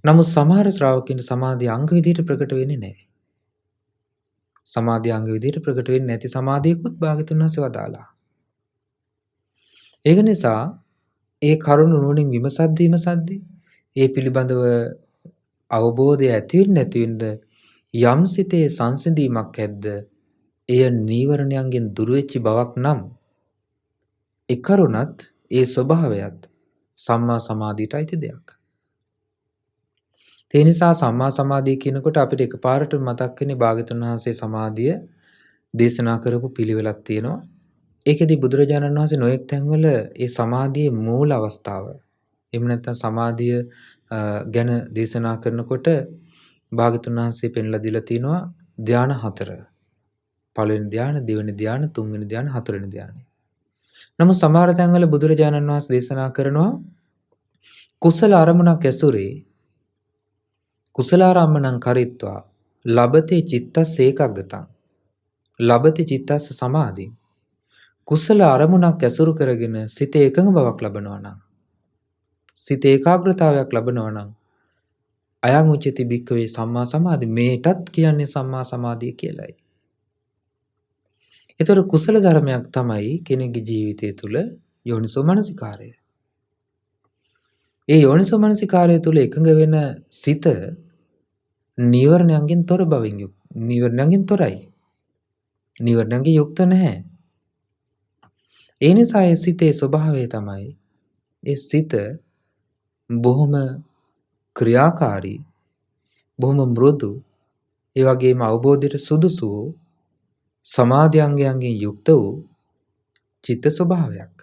නමුත් සමහර ශ්‍රාවකින්ට සමාධි අංග විදිහට ප්‍රකට වෙන්නේ නැහැ. සමාධි අංග විදිහට ප්‍රකට වෙන්නේ නැති සමාධියකුත් භාග්‍යවතුන් වහන්සේ වදාළා. ඒක නිසා ඒ කරුණ නුවණින් විමසද්දී ඒ පිළිබඳව අවබෝධය ඇති වෙන්න යම් සිතේ සංසිඳීමක් ඇද්ද එය නීවරණයන්ගෙන් දුර වෙච්ච බවක් නම් ඒ කරුණත් ඒ ස්වභාවයත් සම්මා සමාධියට අයිති දෙයක්. ඒ නිසා සම්මා සමාධිය කියනකොට අපිට එකපාරට මතක් වෙන්නේ භාග්‍යවතුන් වහන්සේ සමාධිය දේශනා කරපු පිළිවෙලක් තියෙනවා. ඒකෙදි බුදුරජාණන් වහන්සේ නොයෙක් තැන්වල ඒ සමාධියේ මූල අවස්ථාව එහෙම නැත්නම් සමාධිය ගැන දේශනා කරනකොට භාග්‍යවතුන් වහන්සේ පෙන්ලා දීලා තිනවා ධාන 4. පළවෙනි ධාන, දෙවෙනි ධාන, තුන්වෙනි ධාන, හතරවෙනි ධාන. නමුත් සමහර තැන්වල බුදුරජාණන් වහන්සේ දේශනා කරනවා කුසල අරමුණක් ඇසුරේ කුසලාරම්මණං කරිත්වා ලබතේ චිත්තස්ස ඒකග්ගතං ලබති චිත්තස්ස සමාධි. කුසල අරමුණක් ඇසුරු කරගෙන සිත එකඟ බවක් ලබනවා නම් සිත ඒකාග්‍රතාවයක් ලබනවා නම් අයං උච්චති භික්ඛවේ සම්මා සමාධි මේටත් කියන්නේ සම්මා සමාධිය කියලයි. ඒතර කුසල ධර්මයක් තමයි කෙනෙකුගේ ජීවිතය තුළ යෝනිසෝ මනසිකාරය. ඒ යෝනිසෝ මනසිකාරය තුළ එකඟ වෙන සිත නීවරණයන්ගෙන් තොර බවින් නීවරණයන්ගෙන් තොරයි. නීවරණයන්ගෙන් යුක්ත නැහැ. ඒ නිසා ඒ සිතේ ස්වභාවය තමයි ඒ සිත බොහොම ක්‍රියාකාරී, බොහොම මෘදු, ඒ වගේම අවබෝධයට සුදුසු වූ සමාධ්‍යංගයන්ගෙන් යුක්ත වූ චිත්ත ස්වභාවයක්.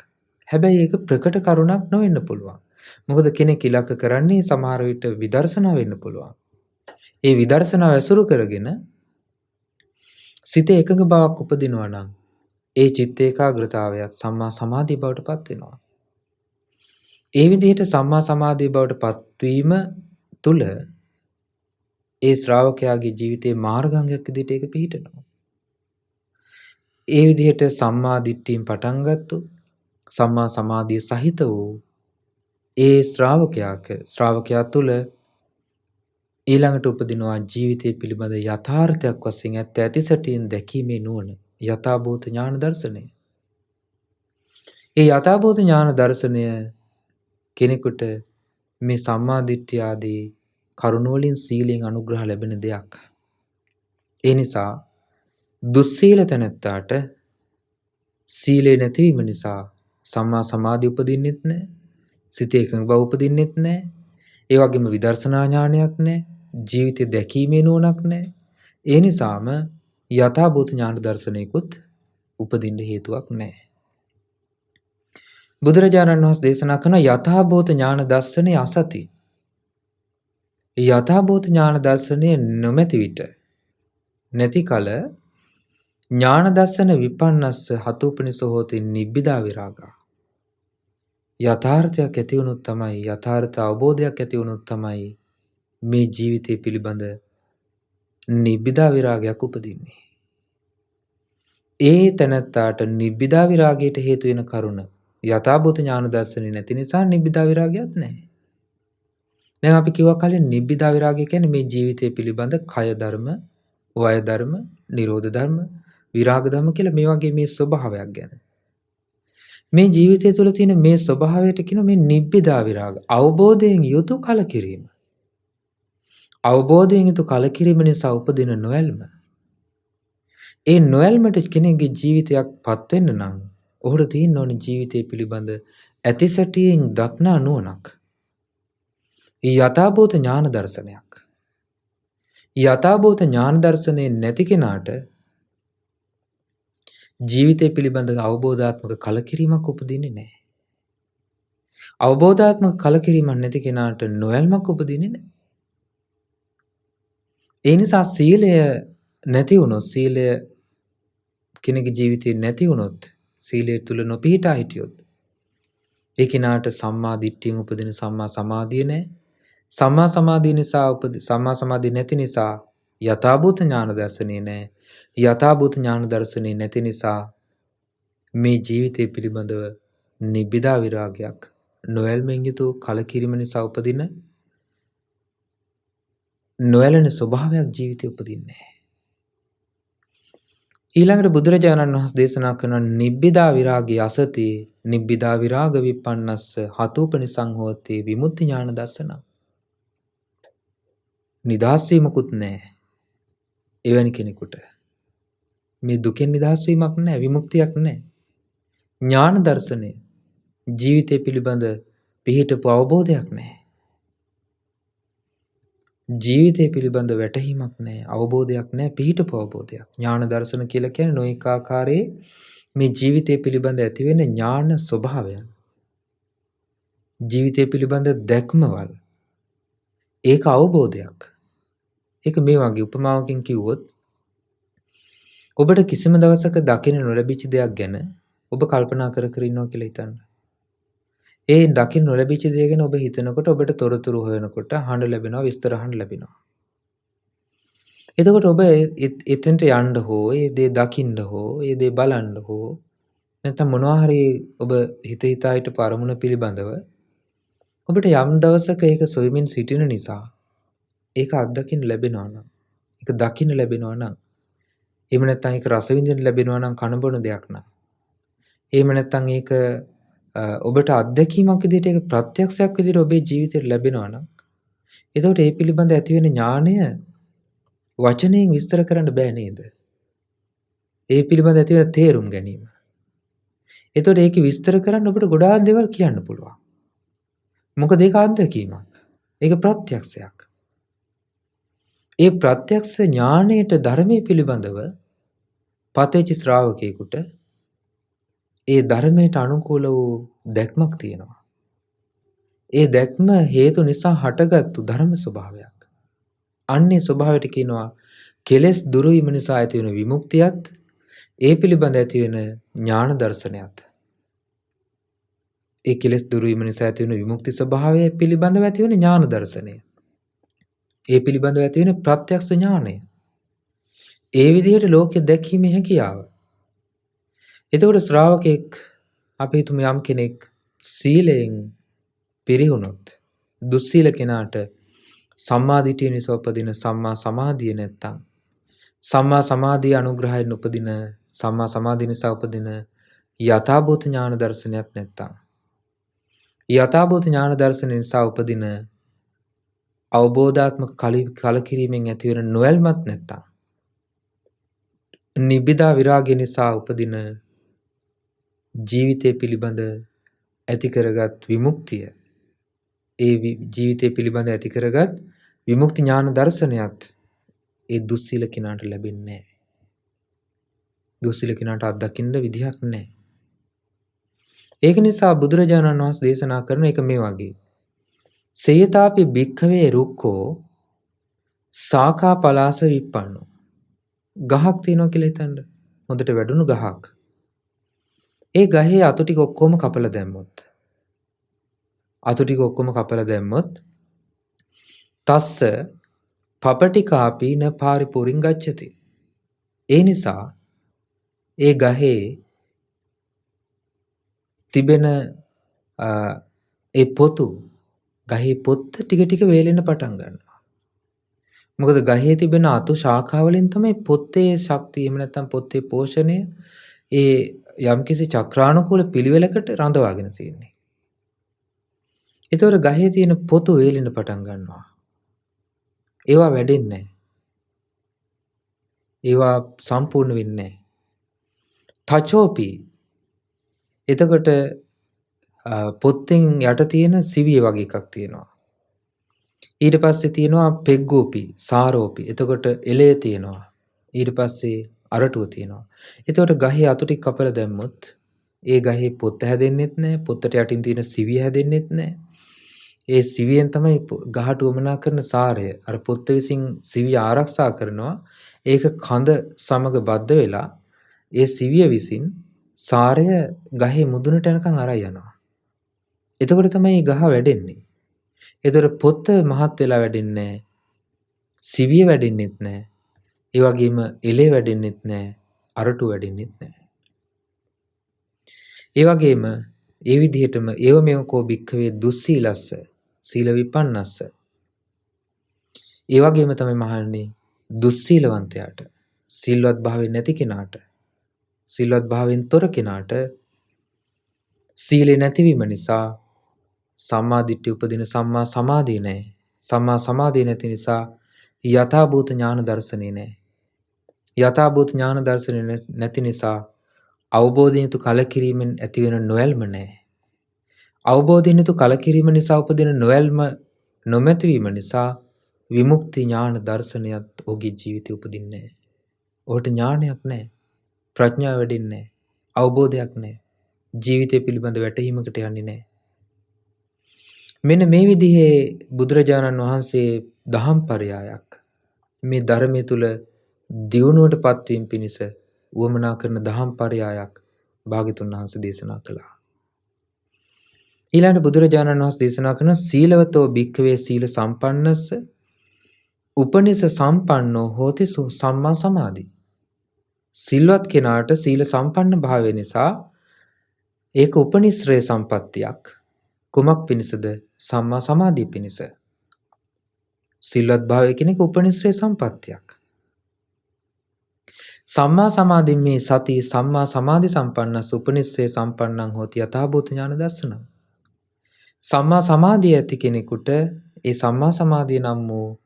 හැබැයි ඒක ප්‍රකට කරුණක් නොවෙන්න පුළුවන්. මොකද කෙනෙක් ඉලක්ක කරන්නේ සමහර විට විදර්ශනා වෙන්න පුළුවන්. ඒ විදර්ශනාව ඇසුරු කරගෙන සිතේ එකඟ බවක් උපදිනවා නම් ඒ චිත්ත ඒකාග්‍රතාවයත් සම්මා සමාධිය බවට පත් වෙනවා. ඒ විදිහට සම්මා සමාධිය බවට පත්වීම තුළ ඒ ශ්‍රාවකයාගේ ජීවිතයේ මාර්ගාංගයක් විදිහට ඒක පිහිටනවා. ඒ විදිහට සම්මා දිට්ඨියෙන් පටන් ගත්තු සම්මා සමාධිය සහිත වූ ඒ ශ්‍රාවකයා තුළ ඊළඟට උපදිනවා ජීවිතය පිළිබඳ යථාර්ථයක් වශයෙන් ඇත්ත ඇති සැටියෙන් දැකීමේ නුවණ, යථාභූත ඥාන දර්ශනය. ඒ යථාභූත ඥාන දර්ශනය කෙනෙකුට මේ සම්මා දිට්ඨිය ආදී කරුණ වලින් සීලෙන් අනුග්‍රහ ලැබෙන දෙයක්. ඒ නිසා දුස්සීල තැනැත්තාට සීලේ නැතිවීම නිසා සම්මා සමාධිය උපදින්නෙත් නැහැ. සිතේ එකඟ බව උපදින්නෙත් නැහැ. ඒ වගේම විදර්ශනා ඥානයක් නැහැ. ජීවිතය දැකීමේ නුවණක් නැහැ. ඒ නිසාම යථාභූත ඥාන දර්ශනයකුත් උපදින්න හේතුවක් නැහැ. බුදුරජාණන් වහන්සේ දේශනා කරන යථාභූත ඥාන දර්ශනය අසති. යථාභූත ඥාන දර්ශනය නොමැති විට නැති කල ඥාන දර්ශන විපන්නස්ස හතුපනිස හෝති නිබ්බිදා විරාගා. යථාර්ථයක් ඇති වුණොත් තමයි, යථාර්ථ අවබෝධයක් ඇති වුණොත් තමයි මේ ජීවිතය පිළිබඳ නිබ්බිදා විරාගයක් උපදින්නේ. ඒ තැනැත්තාට නිබ්බිදා විරාගයට හේතු වෙන කරුණ යථාභූත ඥාන දර්ශනය නැති නිසා නිබ්බිදා විරාගයක් නැහැ. දැන් අපි කිව්වා කලින් නිබ්බිදා විරාගය කියන්නේ මේ ජීවිතය පිළිබඳ කය ධර්ම, වය ධර්ම, නිරෝධ ධර්ම, විරාග ධර්ම කියලා මේ වගේ මේ ස්වභාවයක් ගැන. මේ ජීවිතය තුළ තියෙන මේ ස්වභාවයට කියන මේ නිබ්බිදා විරාග, අවබෝධයෙන් යුතු කලකිරීම. අවබෝධයෙන් යුතු කලකිරීම නිසා උපදින නොඇල්ම. ඒ නොඇල්මට කෙනෙකුගේ ජීවිතයක් පත් වෙන්න නම් ඔහුට තියෙන්න ඕනේ ජීවිතය පිළිබඳ ඇතිසැටියෙන් දක්නා නුවණක්. යථාභූත ඥාන දර්ශනයක්. යථාභූත ඥාන දර්ශනය නැති කෙනාට ජීවිතය පිළිබඳ අවබෝධාත්මක කලකිරීමක් උපදින්නේ නැහැ. අවබෝධාත්මක කලකිරීමක් නැති කෙනාට නොඇල්මක් උපදින්නේ නැහැ. ඒ නිසා සීලය නැති වුණොත්, සීලය කෙනෙකුගේ ජීවිතේ නැති වුණොත්, සීලය තුල නොපිහිටා හිටියොත් ඒ කෙනාට සම්මා දිට්ඨියෙන් උපදින සම්මා සමාධිය නැහැ. සම්මා සමාධිය නිසා සම්මා සමාධිය නැති නිසා යථාභූත ඥාන දර්ශනය නැහැ. යථාභූත ඥාන දර්ශනය නැති නිසා මේ ජීවිතය පිළිබඳව නිබ්බිදා විරාගයක්, නොඇල්මෙන් යුතු කලකිරීම නිසා උපදින නොඇලෙන ස්වභාවයක් ජීවිතේ උපදින්නේ නැහැ. ඊළඟට බුදුරජාණන් වහන්සේ දේශනා කරන නිබ්බිදා විරාගය අසති නිබ්බිදා විරාග විපන්නස්ස හතූපනිසං හෝති විමුක්ති ඥාන දර්ශන. නිදහස් වීමකුත් නැහැ. එවැනි කෙනෙකුට මේ දුකෙන් නිදහස් වීමක් නැහැ, විමුක්තියක් නැහැ. ඥාන දර්ශනය ජීවිතය පිළිබඳ පිහිටපු අවබෝධයක් නැහැ. ජීවිතය පිළිබඳ වැටහීමක් නැහැ, අවබෝධයක් නැහැ, පිහිටපු අවබෝධයක්. ඥාන දර්ශන කියලා කියන්නේ නොඑක ආකාරයේ මේ ජීවිතය පිළිබඳ ඇතිවෙන ඥාන ස්වභාවයන්. ජීවිතය පිළිබඳ දැක්මවල්. ඒක අවබෝධයක්. ඒක මේ වගේ උපමාවකින් කිව්වොත් ඔබට කිසිම දවසක දකින්න නොලැබිච්ච දෙයක් ගැන ඔබ කල්පනා කර කර ඉන්නවා කියලා හිතන්න. ඒ දකින්න නොලැබිච්ච දේ ගැන ඔබ හිතනකොට ඔබට තොරතුරු හොයනකොට අහන්න ලැබෙනවා, විස්තර අහන්න ලැබෙනවා. එතකොට ඔබ එතෙන්ට යන්න හෝ, ඒ දේ දකින්න හෝ, ඒ දේ බලන්න හෝ නැත්නම් මොනවා හරි ඔබ හිතා හිටපු අරමුණ පිළිබඳව ඔබට යම් දවසක ඒක සොයමින් සිටින නිසා ඒක අත්දකින්න ලැබෙනවා නම්, ඒක දකින්න ලැබෙනවා නම්, එහෙම නැත්නම් ඒක රස විඳින්න ලැබෙනවා නම් කන බොන දෙයක් නම්, එහෙම නැත්නම් ඒක ඔබට අත්දැකීමක් විදිහට ඒක ප්‍රත්‍යක්ෂයක් විදිහට ඔබේ ජීවිතේට ලැබෙනවා නම් එතකොට ඒ පිළිබඳ ඇති වෙන ඥාණය වචනයෙන් විස්තර කරන්න බෑ නේද? ඒ පිළිබඳ ඇති වෙන තේරුම් ගැනීම. එතකොට ඒක විස්තර කරන්න ඔබට ගොඩාක් දේවල් කියන්න පුළුවන්. මොකද ඒක අත්දැකීමක්. ඒක ප්‍රත්‍යක්ෂයක්. ඒ ප්‍රත්‍යක්ෂ ඥාණයට ධර්මයේ පිළිබඳව පතේච ශ්‍රාවකයෙකුට ඒ ධර්මයට අනුකූල වූ දැක්මක් තියෙනවා. ඒ දැක්ම හේතු නිසා හටගත්තු ධර්ම ස්වභාවයක්. අන්නේ ස්වභාවයට කියනවා කෙලෙස් දුරු වීම නිසා ඇති වෙන විමුක්තියත් ඒ පිළිබඳ ඇති වෙන ඥාන දර්ශනයත්. ඒ කෙලෙස් දුරු වීම නිසා ඇති වෙන විමුක්ති ස්වභාවය පිළිබඳව ඇති වෙන ඥාන දර්ශනය. ඒ පිළිබඳව ඇති වෙන ප්‍රත්‍යක්ෂ ඥානය. ඒ විදිහට ලෝකෙ දැකීමේ හැකියාව. එතකොට ශ්‍රාවකෙක් අපි හිතමු යම් කෙනෙක් සීලයෙන් පිරිහුණොත් දුස්සීල කෙනාට සම්මා දිට්ඨිය නිසා උපදින සම්මා සමාධිය නැත්තම් සම්මා සමාධිය අනුග්‍රහයෙන් උපදින සම්මා සමාධිය නිසා උපදින යථාභූත ඥාන දර්ශනයක් නැත්තම් යථාභූත ඥාන දර්ශන නිසා උපදින අවබෝධාත්මක කලකිරීමෙන් ඇතිවන නොයල්මත් නැත්තම් නිබ්බිදා විරාගය නිසා උපදින ජීවිතය පිළිබඳ ඇති කරගත් විමුක්තිය ඒ ජීවිතය පිළිබඳ ඇති කරගත් විමුක්ති ඥාන දර්ශනයත් ඒ දුස්සීල කෙනාට ලැබෙන්නේ නැහැ. දුස්සීල කෙනාට අත්දකින්න විදිහක් නැහැ. ඒක නිසා බුදුරජාණන් වහන්සේ දේශනා කරන එක මේ වගේ. සේයතාපි භික්ඛවේ රුක්ඛෝ සාඛා පලාස විප්පන්නෝ. ගහක් තියෙනවා කියලා හිතන්න. හොඳට වැඩුණු ගහක්. ඒ ගහේ අතු ටික ඔක්කොම කපලා දැම්මොත් තස්ස පපටිකාපි න පාරිපුරින් ගච්ඡති. ඒ නිසා ඒ ගහේ තිබෙන ඒ ගහේ පොත්ත ටික ටික වේලෙන්න පටන් ගන්නවා. මොකද ගහේ තිබෙන අතු ශාඛාවලින් තමයි පොත්තේ ශක්තිය එහෙම නැත්නම් පොත්තේ පෝෂණය ඒ යම්කිසි චක්‍රානුකූල පිළිවෙලකට රඳවාගෙන තියෙන්නේ. ඒතකොට ගහේ තියෙන පොතු වේලෙන්න පටන් ගන්නවා. ඒවා වැඩෙන්නේ නැහැ. ඒවා සම්පූර්ණ වෙන්නේ නැහැ. තචෝපි එතකොට පොත්තෙන් යට තියෙන සිවිය වගේ එකක් තියෙනවා. ඊට පස්සේ තියෙනවා පෙග්ගෝපි සාරෝපි. එතකොට එළය තියෙනවා. ඊට පස්සේ අරටුව තියෙනවා. එතකොට ගහේ අතු ටික කපලා දැම්මොත් ඒ ගහේ පොත්ත හැදෙන්නෙත් නැහැ. පොත්තට යටින් තියෙන සිවිය හැදෙන්නෙත් නැහැ. ඒ සිවියෙන් තමයි ගහට උවමනා කරන සාරය අර පොත්ත විසින් සිවිය ආරක්ෂා කරනවා. ඒක කඳ සමග බද්ධ වෙලා ඒ සිවිය විසින් සාරය ගහේ මුදුනට යනකම් අරයි යනවා. එතකොට තමයි ගහ වැඩෙන්නේ. එතකොට පොත්ත මහත් වෙලා වැඩෙන්නේ නැහැ. සිවිය වැඩෙන්නෙත් නැහැ. ඒ වගේම එලේ වැඩෙන්නෙත් නැහැ. අරටු වැඩෙන්නෙත් නැහැ. ඒ වගේම ඒ විදිහටම ඒව මේකෝ භික්ඛවේ දුස්සීලස්ස සීල විපන්නස්ස. ඒ වගේම තමයි මහන්නේ දුස්සීලවන්තයාට සිල්වත් භාවයෙන් නැති කෙනාට සිල්වත් භාවයෙන් තොර කෙනාට සීලේ නැතිවීම නිසා සම්මා දිට්ඨිය උපදින සම්මා සමාධිය නැහැ. සම්මා සමාධිය නැති නිසා යථාභූත ඥාන දර්ශනේ නැහැ. යථාභූත ඥාන දර්ශනේ නැති නිසා අවබෝධයෙන් යුතු කලකිරීමෙන් ඇතිවෙන නොයල්ම නැහැ. අවබෝධයෙන් යුතු කලකිරීම නිසා උපදින නොයල්ම නොමැතිවීම නිසා විමුක්ති ඥාන දර්ශනයත් ඔහුගේ ජීවිතේ උපදින්නේ නැහැ. ඔහුට ඥානයක් නැහැ. ප්‍රඥාව වැඩෙන්නේ නැහැ. අවබෝධයක් නැහැ. ජීවිතය පිළිබඳ වැටහීමකට යන්නේ නැහැ. මෙන්න මේ විදිහේ බුදුරජාණන් වහන්සේ දහම් පරයයක් මේ ධර්මයේ තුල දියුණුවට පත්වීම පිණිස උවමනා කරන දහම් පරයයක් භාග්‍යතුන් වහන්සේ දේශනා කළා. ඊළඟ බුදුරජාණන් වහන්සේ දේශනා කරන සීලවතෝ භික්ඛවේ සීල සම්පන්නස්ස උපනිස සම්පන්නෝ හෝති සම්මා සමාධි. සිල්වත් කෙනාට සීල සම්පන්න භාවය නිසා ඒක උපනිශ්‍රේ සම්පත්තියක්. කුමක් පිණිසද? සම්මා සමාධිය පිණිස. සිල්වත් භාවය කියන එක උපනිශ්‍රේ සම්පත්තියක්. සම්මා සමාධි මේ සති සම්මා සමාධි සම්පන්නස් උපනිස්සේ සම්පන්නං හෝති යථා භූත ඥාන දර්ශනං. සම්මා සමාධිය ඇති කෙනෙකුට ඒ සම්මා සමාධිය නම් වූ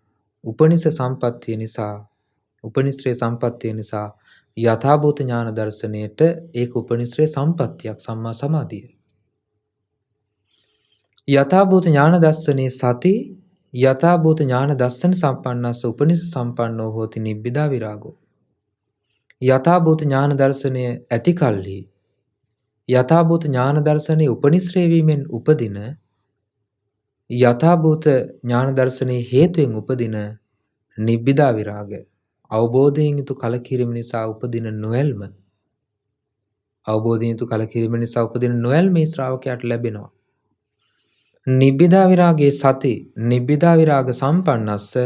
උපනිෂ සම්පත්තිය නිසා උපනිශ්‍රේ සම්පත්තිය නිසා යථාභූත ඥාන දර්ශනයට ඒක උපනිශ්‍රේ සම්පත්තියක් සම්මා සමාධිය. යථාභූත ඥාන දර්ශනේ සති යථාභූත ඥාන දර්ශන සම්පන්නස්ස උපනිෂ සම්පන්නෝ හෝති නිබ්බිදා විරාගෝ. යථාභූත ඥාන දර්ශනය ඇති කල්හි යථාභූත ඥාන දර්ශනයේ උපනිශ්‍රේ වීමෙන් උපදින යථාභූත ඥාන දර්ශනයේ හේතුවෙන් උපදින නිබ්බිදා විරාගය අවබෝධයෙන් යුතු කලකිරීම නිසා උපදින නොයල්ම අවබෝධයෙන් යුතු කලකිරීම නිසා උපදින නොයල්ම මේ ශ්‍රාවකයාට ලැබෙනවා. නිබ්බිදා විරාගයේ සති නිබ්බිදා විරාග සම්පන්නස්ස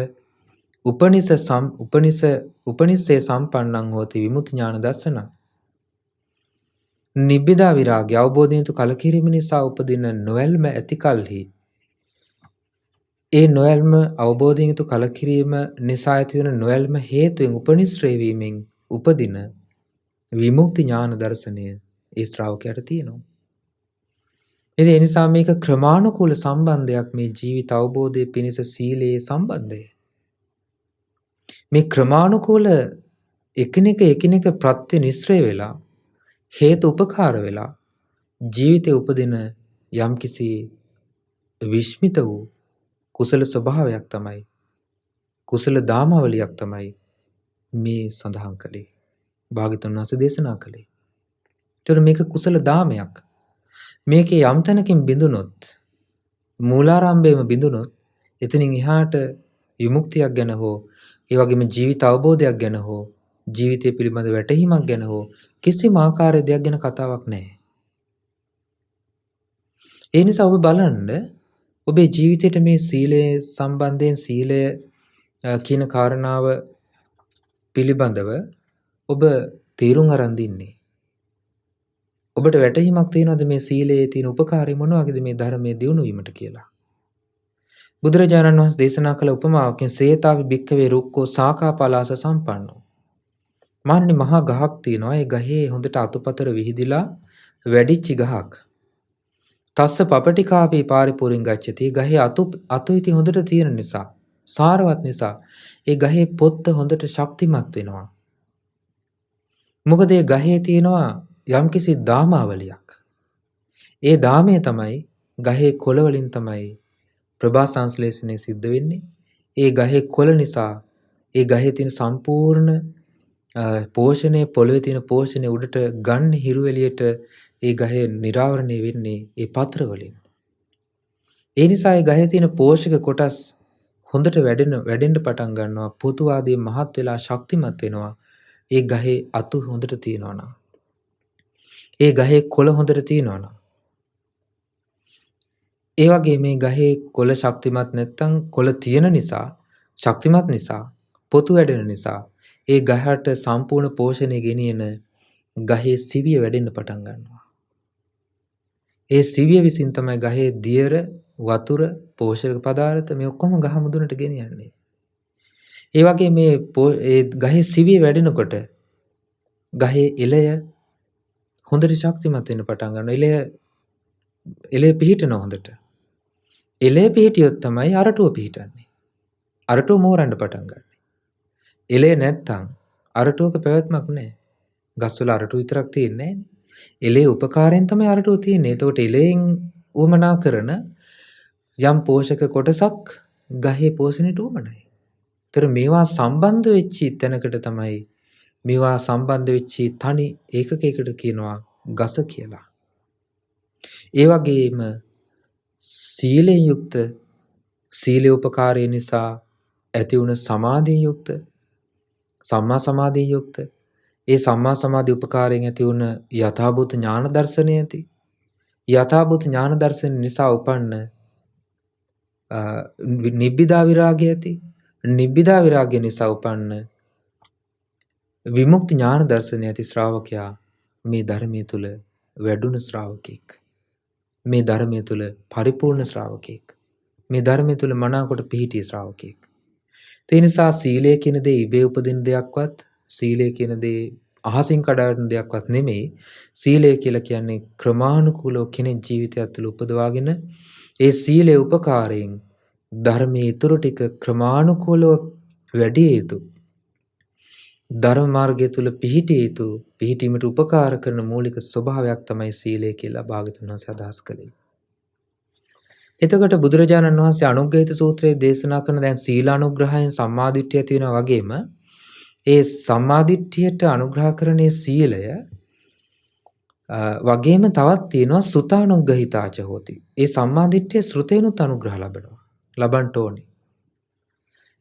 උපනිස්සේ සම්පන්නං හෝති විමුක්ති ඥාන දර්ශනං. නිබ්බිදා විරාගය අවබෝධයෙන් යුතු කලකිරීම නිසා උපදින නොයල්ම ඇති කල්හි ඒ නොයල්ම අවබෝධයෙන් යුතු කලකිරීම නිසා ඇතිවන නොයල්ම හේතුවෙන් උපනිශ්‍රේ වීමෙන් උපදින විමුක්ති ඥාන දර්ශනය ඒ ශ්‍රාවකයාට තියෙනවා. ඒ නිසා මේක ක්‍රමානුකූල සම්බන්ධයක් මේ ජීවිත අවබෝධයේ පිණිස සීලයේ සම්බන්ධය. මේ ක්‍රමානුකූල එකිනෙක ප්‍රත්‍ය නිශ්‍රය වෙලා හේතු උපකාර වෙලා ජීවිතේ උපදින යම්කිසි විස්මිත වූ කුසල ස්වභාවයක් තමයි කුසල දාමාවලියක් තමයි මේ සඳහන් කළේ භාග්‍යවතුන් වහන්සේ දේශනා කළේ. ඒතර මේක කුසල දාමයක්. මේකේ යම් තැනකින් බිඳුනොත් මූලාරම්භයේම බිඳුනොත් එතනින් එහාට විමුක්තියක් ගැන හෝ ඒ වගේම ජීවිත අවබෝධයක් ගැන හෝ ජීවිතය පිළිබඳ වැටහීමක් ගැන හෝ කිසිම ආකාරයේ දෙයක් ගැන කතාවක් නැහැ. ඒ නිසා ඔබ බලන්න ඔබේ ජීවිතයට මේ සීලය සම්බන්ධයෙන් සීලය කියන කාරණාව පිළිබඳව ඔබ තීරුම් අරන් දින්නේ. ඔබට වැටහීමක් තියෙනවද මේ සීලයේ තියෙන උපකාරය මොන වගේද මේ ධර්මයේ දියුණු වීමට කියලා? බුදුරජාණන් වහන්සේ දේශනා කළ උපමාවකින් සේතාවි භික්ඛවේ රුක්කෝ සාඛා පලාස සම්පන්නෝ. මාන්නේ මහා ගහක් තියෙනවා. ඒ ගහේ හොඳට අතුපතර විහිදිලා වැඩිච්ච ගහක්. තස්ස පපටිකාපී පාරිපූර්ණං ගච්ඡති. ගහේ අතු ඉති හොඳට තියෙන නිසා සාරවත් නිසා ඒ ගහේ පොත්ත හොඳට ශක්තිමත් වෙනවා. මොකද ඒ ගහේ තියෙනවා යම්කිසි දාමාවලියක්. ඒ දාමය තමයි ගහේ කොළ වලින් තමයි ප්‍රභා සංශ්ලේෂණය සිද්ධ වෙන්නේ. ඒ ගහේ කොළ නිසා ඒ ගහේ තියෙන සම්පූර්ණ පෝෂණය පොළවේ තියෙන පෝෂණය උඩට ගන්න හිරු එළියට ඒ ගහේ නිරාවරණය වෙන්නේ ඒ පත්‍ර වලින්. ඒ නිසා ඒ ගහේ තියෙන පෝෂක කොටස් හොඳට වැඩෙන්න පටන් ගන්නවා. පොතු ආදී මහත් වෙලා ශක්තිමත් වෙනවා. ඒ ගහේ අතු හොඳට තියෙනවා නම්. ඒ ගහේ කොළ හොඳට තියෙනවා නම්. ඒ වගේ මේ ගහේ කොළ ශක්තිමත් නැත්නම් කොළ තියෙන නිසා ශක්තිමත් නිසා පොතු වැඩෙන නිසා ඒ ගහට සම්පූර්ණ පෝෂණය ගෙනියන ගහේ සිවිය වැඩෙන්න පටන් ගන්නවා. ඒ සිවිය විසින් තමයි ගහේ දියර, වතුර, පෝෂක පදාර්ථ මේ ඔක්කොම ගහ මුදුනට ගෙනියන්නේ. ඒ වගේ මේ ගහේ සිවිය වැඩෙනකොට ගහේ එළය හොඳට ශක්තිමත් වෙන්න පටන් ගන්නවා. එළය පිහිටන හොඳට. එළය පිහිටියොත් තමයි අරටුව පිහිටන්නේ. අරටුව මෝරන්න පටන් ගන්න. එළය නැත්තම් අරටුවක පැවැත්මක් නැහැ. ගස්වල අරටුව විතරක් තියෙන්නේ නැහැ. එළේ උපකාරයෙන් තමයි අරටුව තියෙන්නේ. එතකොට එළයෙන් උවමනා කරන යම් පෝෂක කොටසක් ගහේ පෝෂණයට උවමනයි. ඒතර මේවා සම්බන්ධ වෙච්ච තැනකට තමයි මේවා සම්බන්ධ වෙච්ච තනි ඒකකයකට කියනවා ගස කියලා. ඒ වගේම සීලයෙන් යුක්ත සීලේ උපකාරය නිසා ඇති වුණ සමාධියෙන් යුක්ත සම්මා සමාධියෙන් යුක්ත ඒ සම්මා සමාධි උපකාරයෙන් ඇති වුණ යථාභූත ඥාන දර්ශනය ඇති යථාභූත ඥාන දර්ශන නිසා උපන්න නිබ්බිදා විරාගය ඇති නිබ්බිදා විරාගය නිසා උපන්න විමුක්ති ඥාන දර්ශනය ඇති ශ්‍රාවකයා මේ ධර්මයේ තුල වැඩුණ ශ්‍රාවකෙක්. මේ ධර්මයේ තුල පරිපූර්ණ ශ්‍රාවකෙක්. මේ ධර්මයේ තුල මනාකොට පිහිටිය ශ්‍රාවකෙක්. ඒ නිසා සීලය කියන දේ ඉබේ උපදින දෙයක්වත් සීලය කියන දේ අහසින් කඩාවැටෙන දෙයක්වත් නෙමෙයි. සීලය කියලා කියන්නේ ක්‍රමානුකූලව කෙනෙක් ජීවිතය තුළ උපදවාගෙන ඒ සීලේ උපකාරයෙන් ධර්මයේ ඊතුරු ටික ක්‍රමානුකූලව වැඩි යුතු. ධර්ම මාර්ගය තුළ පිහිටිය යුතු. පිහිටීමට උපකාර කරන මූලික ස්වභාවයක් තමයි සීලය කියලා භාග්‍යවතුන් වහන්සේ අදහස් කළේ. එතකොට බුදුරජාණන් වහන්සේ අනුග්‍රහිත සූත්‍රයේ දේශනා කරන දැන් සීලානුග්‍රහයෙන් සම්මාදිට්ඨිය ඇති වෙනවා වගේම ඒ සම්මාදිට්ඨියට අනුග්‍රහ කරන්නේ සීලය වගේම තවත් තියෙනවා සුතානුග්‍රහිතාච හෝති. ඒ සම්මාදිට්ඨිය ශ්‍රුතේනුත් අනුග්‍රහ ලබනවා. ලබන්න ඕනේ.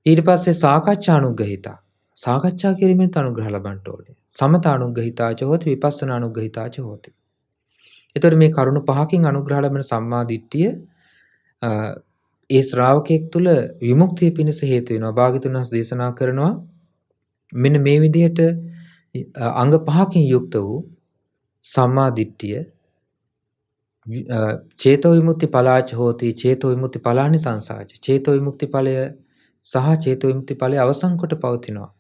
ඊට පස්සේ සාකච්ඡානුග්‍රහිතා. සාකච්ඡා කිරීමෙන් අනුග්‍රහ ලබන්න ඕනේ. සමතානුග්‍රහිතාච හෝති විපස්සනානුග්‍රහිතාච හෝති. එතකොට මේ කරුණු පහකින් අනුග්‍රහ ලැබෙන සම්මාදිට්ඨිය ඒ ශ්‍රාවකයෙක් තුළ විමුක්තිය පිණිස හේතු වෙනවා. භාග්‍යවතුන් වහන්සේ දේශනා කරනවා මෙන්න මේ විදිහට අංග පහකින් යුක්ත වූ සම්මාදිට්ඨිය චේතෝ විමුක්ති ඵලාච හෝති චේතෝ විමුක්ති ඵලානි සංසාච. චේතෝ විමුක්ති ඵලය සහ චේතෝ විමුක්ති ඵලය අවසන් කොට පවතිනවා.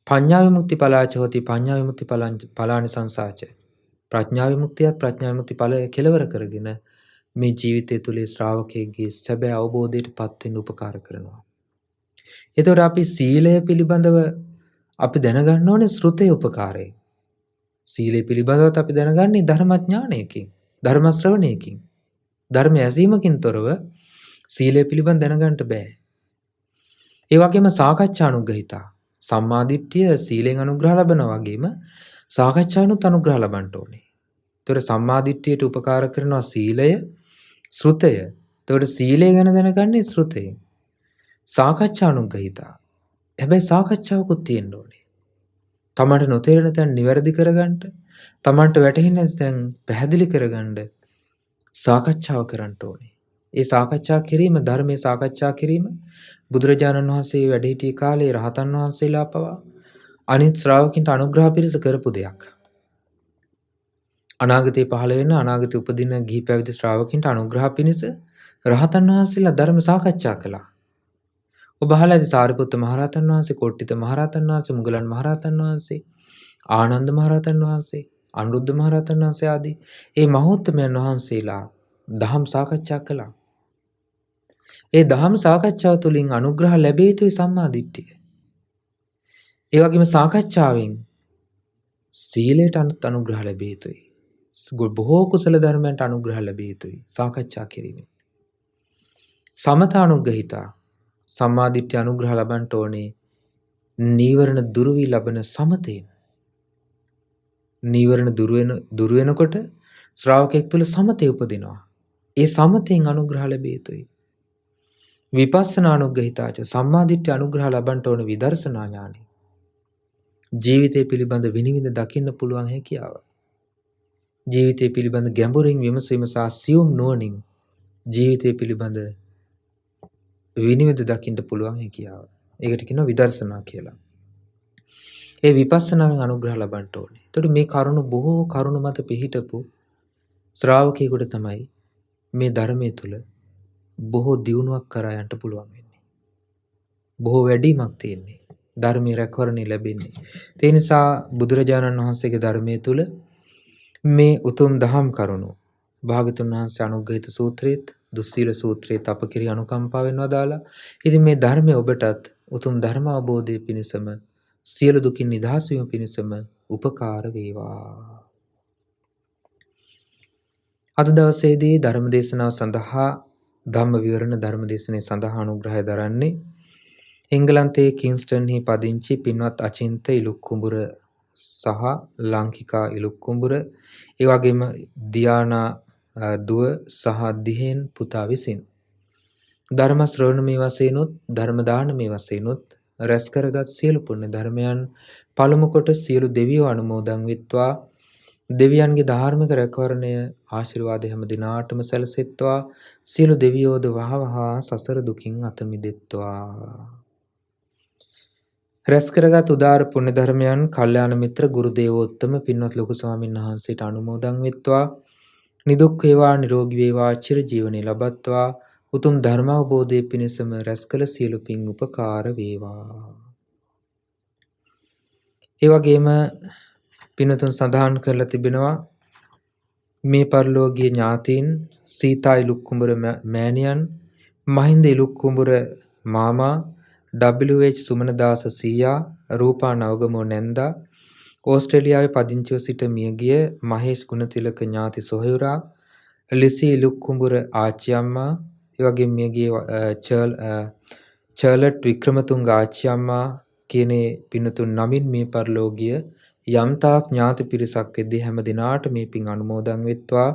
පඤ්ඤා විමුක්ති ඵලාච හෝති පඤ්ඤා විමුක්ති ඵලානි සංසාච. ප්‍රඥා විමුක්තියත් ප්‍රඥා විමුක්ති ඵලය කෙලවර කරගෙන මේ ජීවිතය තුළ ශ්‍රාවකයෙක්ගේ සැබෑ අවබෝධයට පත් වෙන්න උපකාර කරනවා. එතකොට අපි සීලය පිළිබඳව අපි දැනගන්න ඕනේ ශ්‍රුතේ උපකාරයෙන්. සීලය පිළිබඳවත් අපි දැනගන්නේ ධර්මඥානයකින්, ධර්ම ශ්‍රවණයකින්. ධර්ම ඇසීමකින් තොරව සීලය පිළිබඳ දැනගන්න බෑ. ඒ වගේම සාකච්ඡානුග්‍රහිතා. සම්මාදිට්ඨිය සීලෙන් අනුග්‍රහ ලබනවා වගේම සාකච්ඡානුත් අනුග්‍රහ ලබන්න ඕනේ. ඒතකොට සම්මාදිට්ඨියට උපකාර කරනවා සීලය, ශ්‍රුතය. එතකොට සීලය ගැන දැනගන්නේ ශ්‍රුතයෙන්. සාකච්ඡානුග්‍රහිතා. හැබැයි සාකච්ඡාවකුත් තියෙන්න ඕනේ. තමන්ට නොතේරෙන තැන් නිවැරදි කරගන්න, තමන්ට වැටහෙන්නේ නැති තැන් පැහැදිලි කරගන්න සාකච්ඡාව කරන්න ඕනේ. ඒ සාකච්ඡා කිරීම, ධර්මයේ සාකච්ඡා කිරීම බුදුරජාණන් වහන්සේ වැඩ සිටි කාලේ රහතන් වහන්සේලා පවා අනිත් ශ්‍රාවකින්ට අනුග්‍රහ පිණිස කරපු දෙයක්. අනාගතේ පහළ වෙන අනාගතේ උපදින ගිහි පැවිදි ශ්‍රාවකින්ට අනුග්‍රහ පිණිස රහතන් වහන්සේලා ධර්ම සාකච්ඡා කළා. ඔබ අහලා ඇති සාරිපුත්ත මහරහතන් වහන්සේ, කොට්ටිත මහරහතන් වහන්සේ, මුගලන් මහරහතන් වහන්සේ, ආනන්ද මහරහතන් වහන්සේ, අනුරුද්ධ මහරහතන් වහන්සේ ආදී ඒ මහෝත්තමයන් වහන්සේලා දහම් සාකච්ඡා කළා. ඒ දහම් සාකච්ඡාව තුළින් අනුග්‍රහ ලැබිය යුතුයි සම්මා දිට්ඨිය. ඒ වගේම සාකච්ඡාවෙන් සීලයට අනුග්‍රහ ලැබිය යුතුයි. බොහෝ කුසල ධර්මයන්ට අනුග්‍රහ ලැබිය යුතුයි සාකච්ඡා කිරීමෙන්. සමතානුග්‍රහිතා. සම්මා දිට්ඨිය අනුග්‍රහ ලබන්න ඕනේ නීවරණ දුරු වී ලබන සමතේන. නීවරණ දුරු වෙනකොට ශ්‍රාවකෙක් තුළ සමතේ උපදිනවා. ඒ සමතෙන් අනුග්‍රහ ලැබිය යුතුයි. විපස්සනා අනුග්‍රහිතාච. සම්මා දිට්ඨිය අනුග්‍රහ ලබන්න ඕන විදර්ශනා ඥානෙ. ජීවිතය පිළිබඳ විනිවිද දකින්න පුළුවන් හැකියාව. ජීවිතය පිළිබඳ ගැඹුරින් විමසීම සහ සියුම් නුවණින් ජීවිතය පිළිබඳ විනිවිද දකින්න පුළුවන් හැකියාව. ඒකට කියනවා විදර්ශනා කියලා. ඒ විපස්සනාවෙන් අනුග්‍රහ ලබන්න ඕනේ. එතකොට මේ කරුණු බොහෝ කරුණු මත පිහිටපු ශ්‍රාවකයෙකුට තමයි මේ ධර්මයේ තුල බොහෝ දියුණුවක් කරා යන්න පුළුවන් වෙන්නේ. බොහෝ වැඩිමක් තියෙන්නේ. ධර්මයේ රැකවරණය ලැබෙන්නේ. ඒ නිසා බුදුරජාණන් වහන්සේගේ ධර්මයේ තුල මේ උතුම් දහම් කරුණු භාගතුන් වහන්සේ අනුග්‍රහිත සූත්‍රයේත් දුස්සීල සූත්‍රයේත් අප කෙරෙහි අනුකම්පාවෙන් වදාලා. ඉතින් මේ ධර්මය ඔබටත් උතුම් ධර්ම අවබෝධය පිණිසම සියලු දුකින් නිදහස් වීම පිණිසම උපකාර වේවා. අද දවසේදී ධර්ම දේශනාව සඳහා ධම්ම විවරණ ධර්ම දේශනාවේ සඳහා අනුග්‍රහය දරන්නේ එංගලන්තයේ කින්ස්ටන්හි පදිංචි පින්වත් අචින්ත ඉලුක්කුඹුර සහ ලංකිකා ඉලුක්කුඹුර, ඒ වගේම දියානා දුව සහ දිහෙන් පුතා විසින් ධර්ම ශ්‍රවණමේ වශයෙන්ුත් ධර්ම දානමේ වශයෙන්ුත් රැස් කරගත් සියලු පුණ්‍ය ධර්මයන් පළමු කොට සියලු දෙවියෝ අනුමෝදන් වෙත්වා. දෙවියන්ගේ ධාර්මික රැකවරණය ආශිර්වාදය හැම දිනාටම සැලසෙත්වා. සියලු දෙවියෝද වහවහා සසර දුකින් අත මිදෙත්වා. රැස් කරගත් උදාර පුණ්‍ය ධර්මයන් කල්යාණ මිත්‍ර ගුරු දේවෝත්තම පින්වත් ලොකු ස්වාමීන් වහන්සේට අනුමෝදන් වෙත්වා. නිදුක් වේවා නිරෝගී වේවා චිර ජීවනයේ ලබත්වා. උතුම් ධර්ම අවබෝධයේ පිණසම රැස් කළ සියලු පින් උපකාර වේවා. ඒ වගේම පින්වතුන් සඳහන් කරලා තිබෙනවා මේ පරලෝකීය ඥාතීන් සීතා ඉලුක්කුඹුර මෑණියන්, මහින්ද ඉලුක්කුඹුර මාමා, WH සුමනදාස සීයා, රූපා නවගමුව නැන්දා, ඕස්ට්‍රේලියාවේ පදිංචිව සිට මියගිය මහේෂ් ගුණතිලක ඥාති සොහොයුරා, ලිසී ඉලුක්කුඹුර ආච්චි අම්මා, ඒ වගේම මියගිය චර්ලට් වික්‍රමතුංග ආච්චි අම්මා කියන පින්වතුන් නමින් මේ පරලෝකීය යම්තාක් ඥාති පිරිසක් වෙද්දී හැම දිනාට මේ පින් අනුමෝදන් වෙත්වා.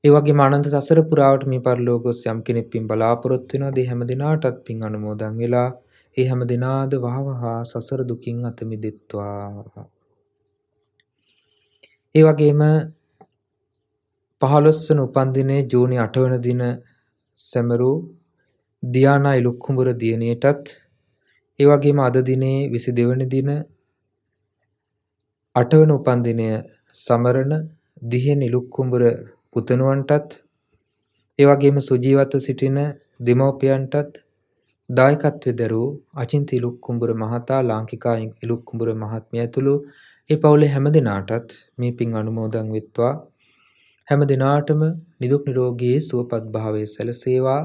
ඒ වගේම අනන්ත සසර පුරාවට මේ පරලෝකos යම් කෙනෙක් පින් බලාපොරොත්තු වෙනවාද ඒ හැම දිනාටත් පින් අනුමෝදන් වෙලා ඒ හැම දිනාද වහවහා සසර දුකින් අත මිදෙත්වා. ඒ වගේම 15 වන උපන්දිනයේ ජූනි 8 වන දින සැමරූ දියානා ඉලුක්කුඹුර දියණියටත් ඒ වගේම අද දිනේ 22 වෙනි දින 8 වන උපන්දිනය සමරන දිහෙන් ඉලුක්කුඹුර පුතණුවන්ටත් ඒ වගේම සුජීවත්ව සිටින දෙමව්පියන්ටත් දායකත්වයේ දරූ අචින්ති ඉලුක්කුඹුර මහතා, ලාංකිකා ඉලුක්කුඹුර මහත්මිය ඇතුළු ඒ පවුලේ හැම දිනාටත් මේ පින් අනුමෝදන් වෙත්වා. හැම දිනාටම නිදුක් නිරෝගී සුවපත් භාවයේ සැලසේවා.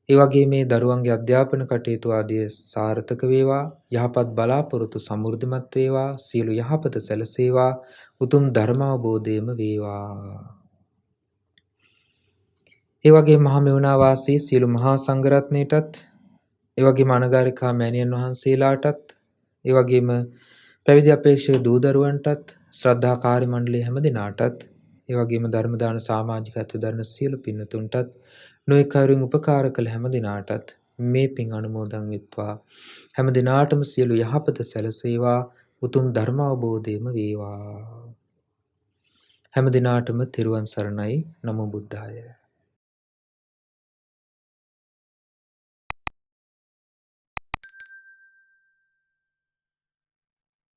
ඒ වගේ මේ දරුවන්ගේ අධ්‍යාපන කටයුතු ආදිය සාර්ථක වේවා. යහපත් බලාපොරොත්තු සමෘද්ධිමත් වේවා. සියලු යහපත සැලසේවා. උතුම් ධර්ම අවබෝධයම වේවා. ඒ වගේ මහා මෙවුනා වාසී සියලු මහා සංඝරත්නයටත්, ඒ වගේම අනගාരികා මෑණියන් වහන්සේලාටත්, ඒ වගේම පැවිදි අපේක්ෂක දූ දරුවන්ටත්, ශ්‍රද්ධා කාර්ය මණ්ඩලයේ හැම දිනාටත්, ඒ වගේම ධර්ම දාන සමාජිකත්ව දරන සියලු පින්වතුන්ටත්, නොඑක අයුරින් උපකාර කළ හැම දිනාටත් මේ පින් අනුමෝදන් වෙත්වා. හැම දිනාටම සියලු යහපත සැලසේවා. උතුම් ධර්ම අවබෝධයම වේවා. හැම දිනාටම තෙරුවන් සරණයි. නමෝ බුද්ධාය.